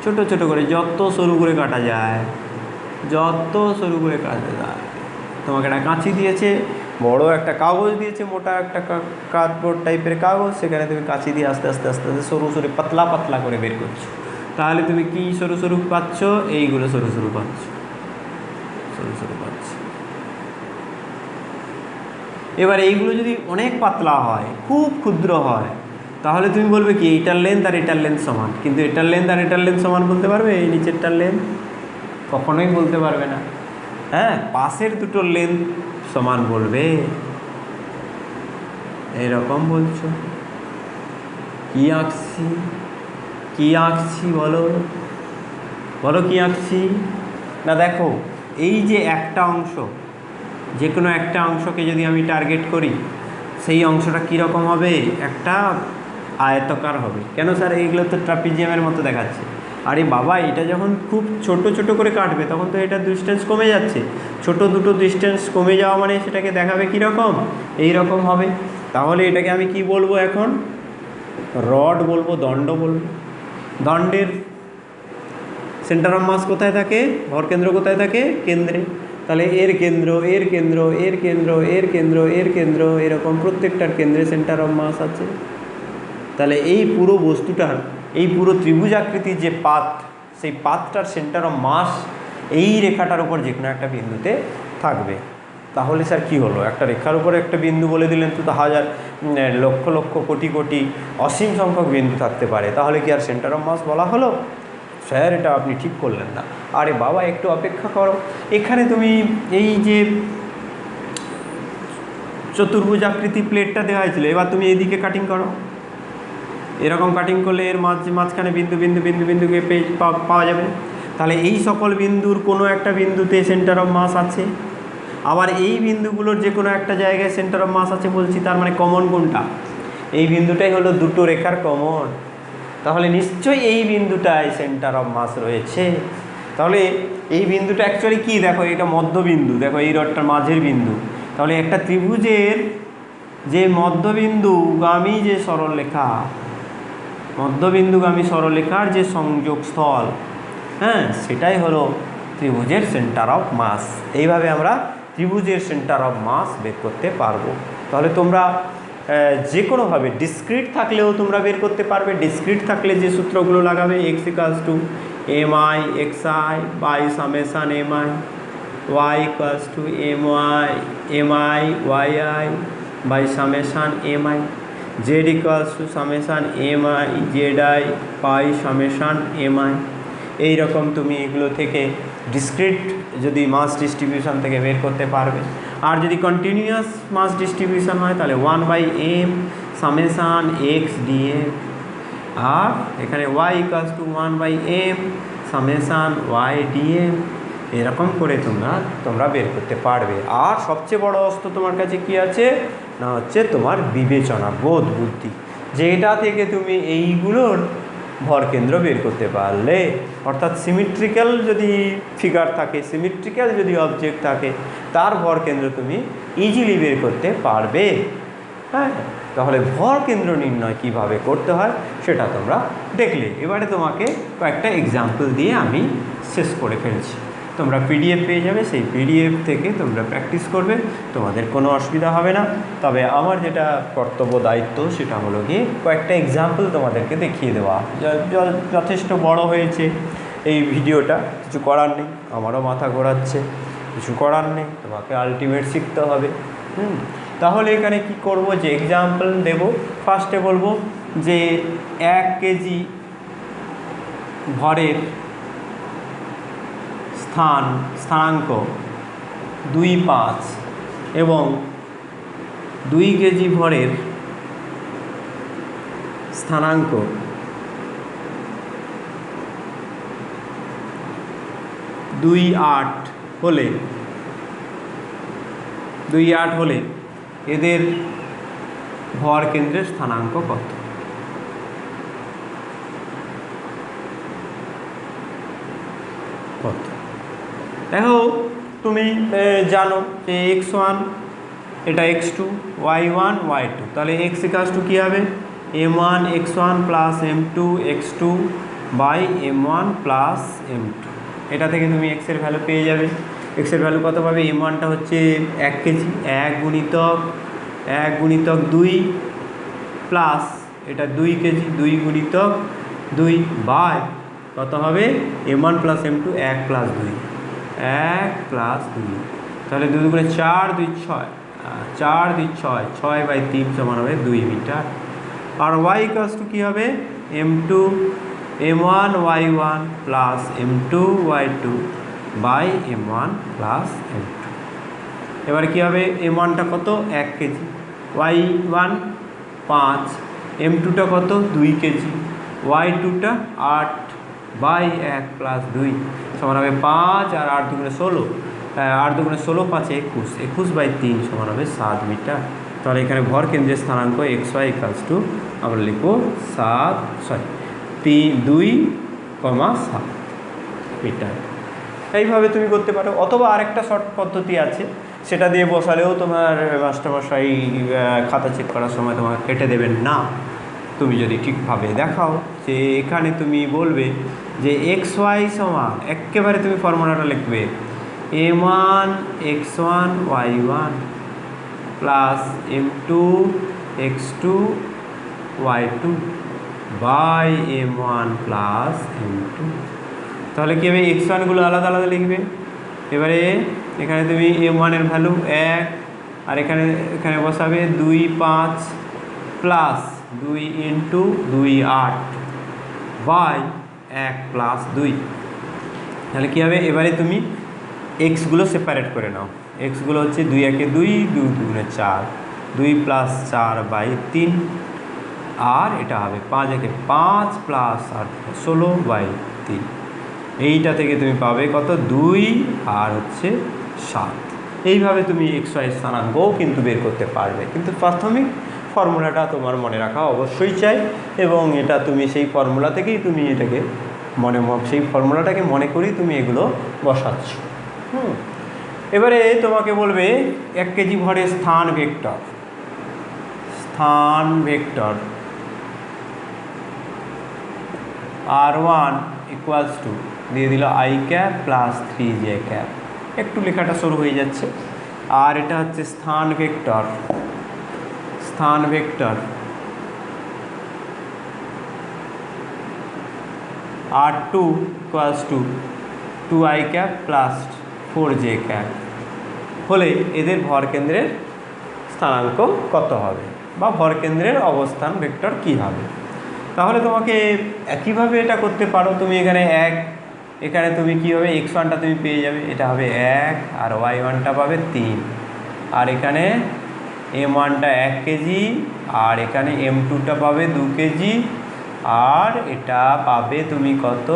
ছোট ছোট করে, যত সরু করে কাটা যায়, যত সরু করে কাটা যায়। তোমাকে একটা কাঁচি দিয়েছে, বড় একটা কাগজ দিয়েছে, মোটা একটা কার্ডবোর্ড টাইপের কাগজ, সেখানে তুমি কাঁচি দিয়ে আস্তে আস্তে আস্তে আস্তে সরু সরু পাতলা পাতলা করে বের করছো। তাহলে তুমি কি সরু সরু পাচ্ছ, এইগুলো সরু সরু পাচ্ছ, সরু সরু পাচ্ছ। এবার এইগুলো যদি অনেক পাতলা হয়, খুব ক্ষুদ্র হয়, তাহলে তুমি বলবে কি এইটার লেন্থ আর এটার লেন্থ সমান। কিন্তু এটার লেন্থ আর এটার লেন্থ সমান বলতে পারবে, এই নিচেরটার লেন্থ কখনোই বলতে পারবে না। হ্যাঁ, পাশের দুটোর লেন্থ সমান বলবে, এরকম বলছো। কি আঁকছি, কি আঁকছি বলো, বলো কি আঁকছি না। দেখো এই যে একটা অংশ, যে কোনো একটা অংশকে যদি আমি টার্গেট করি, সেই অংশটা কীরকম হবে, একটা আয়তকার হবে। কেন স্যার, এইগুলো তো ট্রাপিজিয়ামের মতো দেখাচ্ছে। আরে বাবা, এটা যখন খুব ছোট ছোট করে কাটবে তখন তো এটা ডিস্টেন্স কমে যাচ্ছে। ছোট দুটো ডিস্টেন্স কমে যাওয়া মানে সেটাকে দেখাবে কীরকম, এই রকম হবে। তাহলে এটাকে আমি কি বলবো এখন, রড বলবো, দণ্ড বলবো। দণ্ডের সেন্টার অফ মাস কোথায় থাকে, ভরকেন্দ্র কোথায় থাকে, কেন্দ্রে। তাহলে এর কেন্দ্র, এর কেন্দ্র, এর কেন্দ্র, এর কেন্দ্র, এর কেন্দ্র, এরকম প্রত্যেকটার কেন্দ্রে সেন্টার অফ মাস আছে। তাহলে এই পুরো বস্তুটার, এই পুরো ত্রিভুজ আকৃতির যে পাত, সেই পাতটার সেন্টার অফ মাস এই রেখাটার উপর যে কোনো একটা বিন্দুতে থাকবে। তাহলে স্যার কি হলো, একটা রেখার উপরে একটা বিন্দু বলে দিলেন, তো হাজার লক্ষ লক্ষ কোটি কোটি অসীম সংখ্যক বিন্দু থাকতে পারে, তাহলে কি আর সেন্টার অফ মাস বলা হলো? স্যার এটা আপনি ঠিক করলেন না। আরে বাবা, একটু অপেক্ষা করো। এখানে তুমি এই যে চতুর্ভুজ আকৃতি প্লেটটা দেওয়া হয়েছিল, এবার তুমি এইদিকে কাটিং করো। এরকম কাটিং করলে এর মাঝখানে বিন্দু বিন্দু বিন্দু বিন্দুকে পাওয়া যাবে। তাহলে এই সকল বিন্দুর কোনো একটা বিন্দুতে সেন্টার অফ মাস আছে, আবার এই বিন্দুগুলোর যে কোনো একটা জায়গায় সেন্টার অফ মাস আছে বলছি, তার মানে কমন কোনটা, এই বিন্দুটাই হলো দুটো রেখার কমন। তাহলে নিশ্চয়ই এই বিন্দুটায় সেন্টার অফ মাস রয়েছে। তাহলে এই বিন্দুটা অ্যাকচুয়ালি কি, দেখো এটা মধ্যবিন্দু, দেখো এই রডটার মাঝের বিন্দু। তাহলে একটা ত্রিভুজের যে মধ্যবিন্দুগামী যে সরলরেখা, মধ্যবিন্দুগামী সরলরেখার যে সংযোগস্থল, হ্যাঁ, সেটাই হলো ত্রিভুজের সেন্টার অফ মাস। এইভাবে আমরা ত্রিভুজের সেন্টার অফ মাস বের করতে পারবো। তাহলে তোমরা যে কোনোভাবে ডিসক্রিট থাকলেও তোমরা বের করতে পারবে। ডিসক্রিট থাকলে যে সূত্রগুলো লাগাবে, X equals to M I x I by summation M I, Y equals to M I Y I by summation M I, Z equals to summation M I Z I by summation M I. এইরকম তুমি এগুলো থেকে ডিসক্রিট যদি মাস ডিস্ট্রিবিউশন থেকে বের করতে পারবে। আর যদি কন্টিনিউয়াস মাস ডিস্ট্রিবিউশন হয় তাহলে 1/m সামেশান এক্স ডিএম, আর এখানে y equals to 1/m summation Y DM. এরকম করে তোমরা বের করতে পারবে। আর সবচেয়ে বড় অস্ত্র তোমার কাছে কি আছে না, হচ্ছে তোমার বিবেচনা, বোধ বুদ্ধি, যেটা থেকে তুমি এইগুলোর ভরকেন্দ্র বের করতে পারলে, অর্থাৎ সিমেট্রিক্যাল যদি ফিগার থাকে, সিমেট্রিক্যাল যদি অবজেক্ট থাকে, তার ভরকেন্দ্র তুমি ইজিলি বের করতে পারবে। হ্যাঁ, তাহলে ভরকেন্দ্র নির্ণয় কিভাবে করতে হয় সেটা তোমরা দেখলে। এবারে তোমাকে কয়েকটা এক্সাম্পল দিয়ে আমি শেষ করে ফেলছি। তোমরা পিডিএফ পেয়ে যাবে, সেই পিডিএফ থেকে তোমরা প্র্যাকটিস করবে, তোমাদের কোনো অসুবিধা হবে না। তবে আমার যেটা কর্তব্য দায়িত্ব সেটা হলো গিয়ে কয়েকটা এক্সাম্পল তোমাদেরকে দেখিয়ে দেওয়া। যথেষ্ট বড় হয়েছে এই ভিডিওটা, কিছু করার নেই, আমারও মাথা ঘোরাচ্ছে, কিছু করার নেই, তোমাকে আলটিমেট শিখতে হবে। তাহলে এখানে কি করব, যে এক্সাম্পল দেব, ফার্স্টে বলবো যে 1 কেজি ভরের স্থানাঙ্ক 2.5 এবং 2 কেজি ভরের স্থানাঙ্ক 2.8 হলে এদের ভর কেন্দ্রের স্থানাঙ্ক কত? দেখো তুমি জানো যে x1 এটা x2 y1 y2, তাহলে x ইকুয়ালস টু কী হবে, m1 x1 plus m2 x2 by m1 plus m2। এটা থেকে তুমি x এর ভ্যালু পেয়ে যাবে। x এর ভ্যালু কত পাবে, m1টা হচ্ছে 1 কেজি, 1 গুণিতক 2 প্লাস এটা 2 কেজি, 2 গুণিতক 2 বাই কত হবে, m1 plus m2 1 plus 2, 1 plus 2, তাহলে 2 দুগুণে 4, 2 6, 4 2 6, 6/3 সমান হবে 2 মিটার। আর y ইকুয়ালস টু কী হবে, m1 y1 plus m2 y2 by m1 plus m2। এবার কী হবে, m1টা কত, 1 কেজি, y1 5, m2টা কত, 2 কেজি, y2টা 8 বাই 1 প্লাস 2 সমান হবে 5, আর 8 দুগুণে 16, 8 দুগুণে 16 5 21, 21/3 সমান হবে 7 মিটার। তাহলে এখানে ভর কেন্দ্রের স্থানাঙ্ক xy ইকুয়ালস টু আমরা লিখব 2,7 মিটার। এইভাবে তুমি করতে পারো, অথবা আরেকটা শর্ট পদ্ধতি আছে, সেটা দিয়ে বসালেও তোমার মাস্টারমশাই খাতা চেক করার সময় তোমাকে কেটে দেবেন না। তুমি যদি ঠিকভাবে দেখাও যে এখানে তুমি বলবে যে xy সমান, একেবারে তুমি ফর্মুলাটা লিখবে m1 x1 y1 plus m2 x2 y2 by m1 plus m2। তাহলে কী হবে, x1গুলো আলাদা আলাদা লিখবে। এবারে এখানে তুমি m1 এর ভ্যালু 1, আর এখানে বসাবে 2.5 প্লাস 2 ইন্টু 2.8 বাই 1 প্লাস 2। তাহলে কী হবে, এবারে তুমি এক্সগুলো সেপারেট করে নাও। এক্সগুলো হচ্ছে 2 1 2, 2 2 4, 2 প্লাস 4/3, আর এটা হবে 5 1 5 প্লাস 16/3। এইটা থেকে তুমি পাবে কত, 2 আর হচ্ছে 7। এইভাবে তুমি xy স্থানাঙ্কও কিন্তু বের করতে পারবে, কিন্তু প্রাথমিক ফর্মুলাটা তোমার মনে রাখা অবশ্যই চাই, এবং এটা তুমি সেই ফর্মুলা থেকেই তুমি এটাকে সেই ফর্মুলাটাকে মনে করেই তুমি এগুলো বসাচ্ছ। এবারে তোমাকে বলবে 1 কেজি ভরের স্থান ভেক্টর r1 ইকুয়ালস টু দিয়ে দিল i cap plus 3j cap. একটু লেখাটা শুরু হয়ে যাচ্ছে, আর এটা হচ্ছে স্থান ভেক্টর, স্থান vector. R2 equals to 2i cap plus 4j cap হলে এদের ভরকেন্দ্রের স্থানাঙ্ক কত হবে বা ভরকেন্দ্রের অবস্থান ভেক্টর কী হবে। তাহলে তোমাকে একইভাবে এটা করতে পারো। তুমি এখানে তুমি কী হবে, x1টা তুমি পেয়ে যাবে, এটা হবে 1 আর y1টা পাবে 3, আর এখানে m1টা 1 কেজি আর এখানে m2টা পাবে 2 কেজি, আর এটা পাবে তুমি কত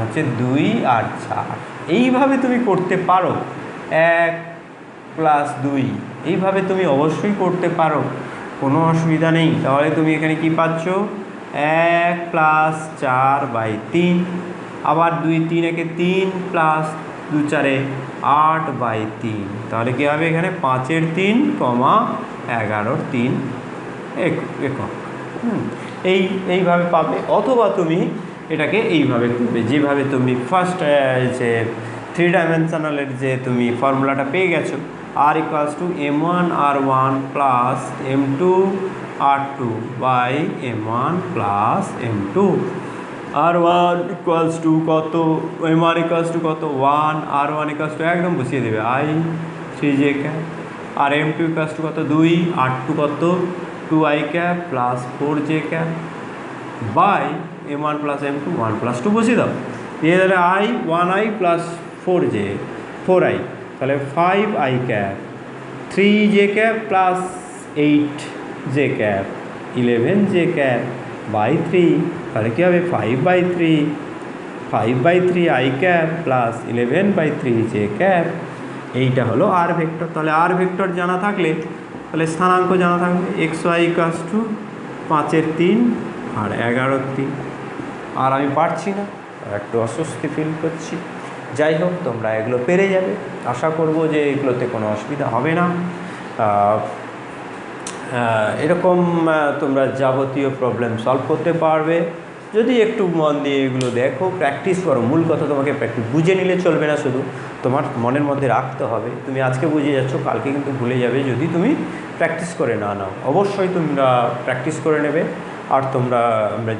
হচ্ছে 2 আর 4। এইভাবে তুমি করতে পারো, 1 প্লাস 2 এইভাবে তুমি অবশ্যই করতে পারো, কোনো অসুবিধা নেই। তাহলে তুমি এখানে কি পাচ্ছ, 1 প্লাস 4/3, আবার 2 3 একে 3 প্লাস 2 4 8/3। তাহলে কী হবে, এখানে 5-এর 3, 11-র 3 একক। এইভাবে পাবে। অথবা তুমি এটাকে এইভাবে করবে, যেভাবে তুমি ফার্স্ট যে 3 ডাইমেনশনালের যে তুমি ফর্মুলাটা পেয়ে গেছো, r equals to m1 r1 plus m2 r2 by m1 plus m2। r1 equals to কত, m1 ইকুয়ালস টু কত 1, r1 ইকুয়ালস টু একদম বসিয়ে দেবে i 3j ক্যাপ, আর m2 ইকুয়ালস টু কত 2, r2 কত 2i cap plus 4j cap by m1 plus m2 1 plus 2 বসিয়ে দাও, দিয়ে তাহলে i 1i প্লাস 4i, তাহলে 5i cap 3j cap plus 8j cap 11j cap by 3। তাহলে কী হবে, 5/3 i cap plus 11/3j cap. এইটা হলো আর ভেক্টর। তাহলে আর ভেক্টর জানা থাকলে তাহলে স্থানাঙ্ক জানা থাকবে, xy ইকুয়ালস টু 5-এর 3 আর 11-র 3। আর আমি পারছি না, একটু অস্বস্তি ফিল করছি। যাই হোক, তোমরা এগুলো পেরে যাবে, আশা করব যে এগুলোতে কোনো অসুবিধা হবে না। এরকম তোমরা যাবতীয় প্রবলেম সলভ করতে পারবে যদি একটু মন দিয়ে এগুলো দেখো, প্র্যাকটিস করো। মূল কথা তোমাকে প্র্যাকটিস, বুঝে নিলে চলবে না, শুধু তোমার মনের মধ্যে রাখতে হবে। তুমি আজকে বুঝে যাচ্ছ, কালকে কিন্তু ভুলে যাবে যদি তুমি প্র্যাকটিস করে না নাও। অবশ্যই তোমরা প্র্যাকটিস করে নেবে। আর আমরা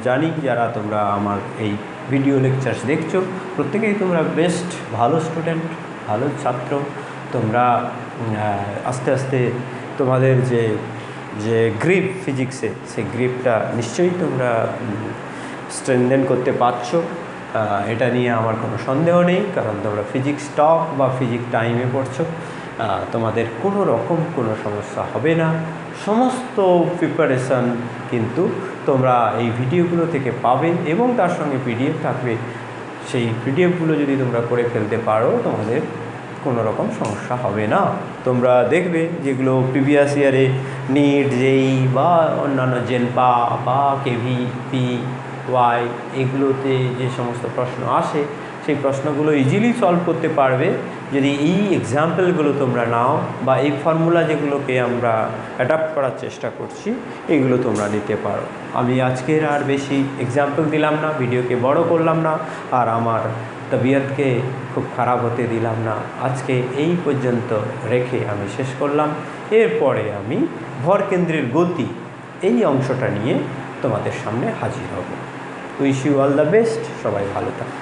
জানি যারা তোমরা আমার এই ভিডিও লেকচার্স দেখছো, প্রত্যেকেই তোমরা বেস্ট, ভালো স্টুডেন্ট, ভালো ছাত্র। তোমরা আস্তে আস্তে তোমাদের যে গ্রিপ ফিজিক্সে, সেই গ্রিপটা নিশ্চয়ই তোমরা স্ট্রেনদেন করতে পারছো। এটা নিয়ে আমার কোনো সন্দেহ নেই, কারণ তোমরা ফিজিক্স টপ বা ফিজিক্স টাইমে পড়ছো। তোমাদের কোনো রকম কোনো সমস্যা হবে না। সমস্ত প্রিপারেশান কিন্তু তোমরা এই ভিডিওগুলো থেকে পাবে এবং তার সঙ্গে পিডিএফ থাকবে। সেই পিডিএফগুলো যদি তোমরা করে ফেলতে পারো, তোমাদের কোনো রকম সমস্যা হবে না। তোমরা দেখবে যেগুলো প্রিভিয়াস ইয়ারে নিট, জেই বা অন্যান্য জেনপা বা KVPY এগুলোতে যে সমস্ত প্রশ্ন আসে, সেই প্রশ্নগুলো ইজিলি সলভ করতে পারবে যদি এই এক্সাম্পলগুলো তোমরা নাও, বা এই ফর্মুলা যেগুলোকে আমরা অ্যাডাপ্ট করার চেষ্টা করছি, এগুলো তোমরা নিতে পারো। আমি আজকের আর বেশি এক্সাম্পল দিলাম না, ভিডিওকে বড় করলাম না, আর আমার তবিয়তকে খুব খারাপ হতে দিলাম না। আজকে এই পর্যন্ত রেখে আমি শেষ করলাম। এরপরে আমি ভরকেন্দ্রের গতি এই অংশটা নিয়ে তোমাদের সামনে হাজির হব। Wish you all the best. সবাই ভালো থাকো।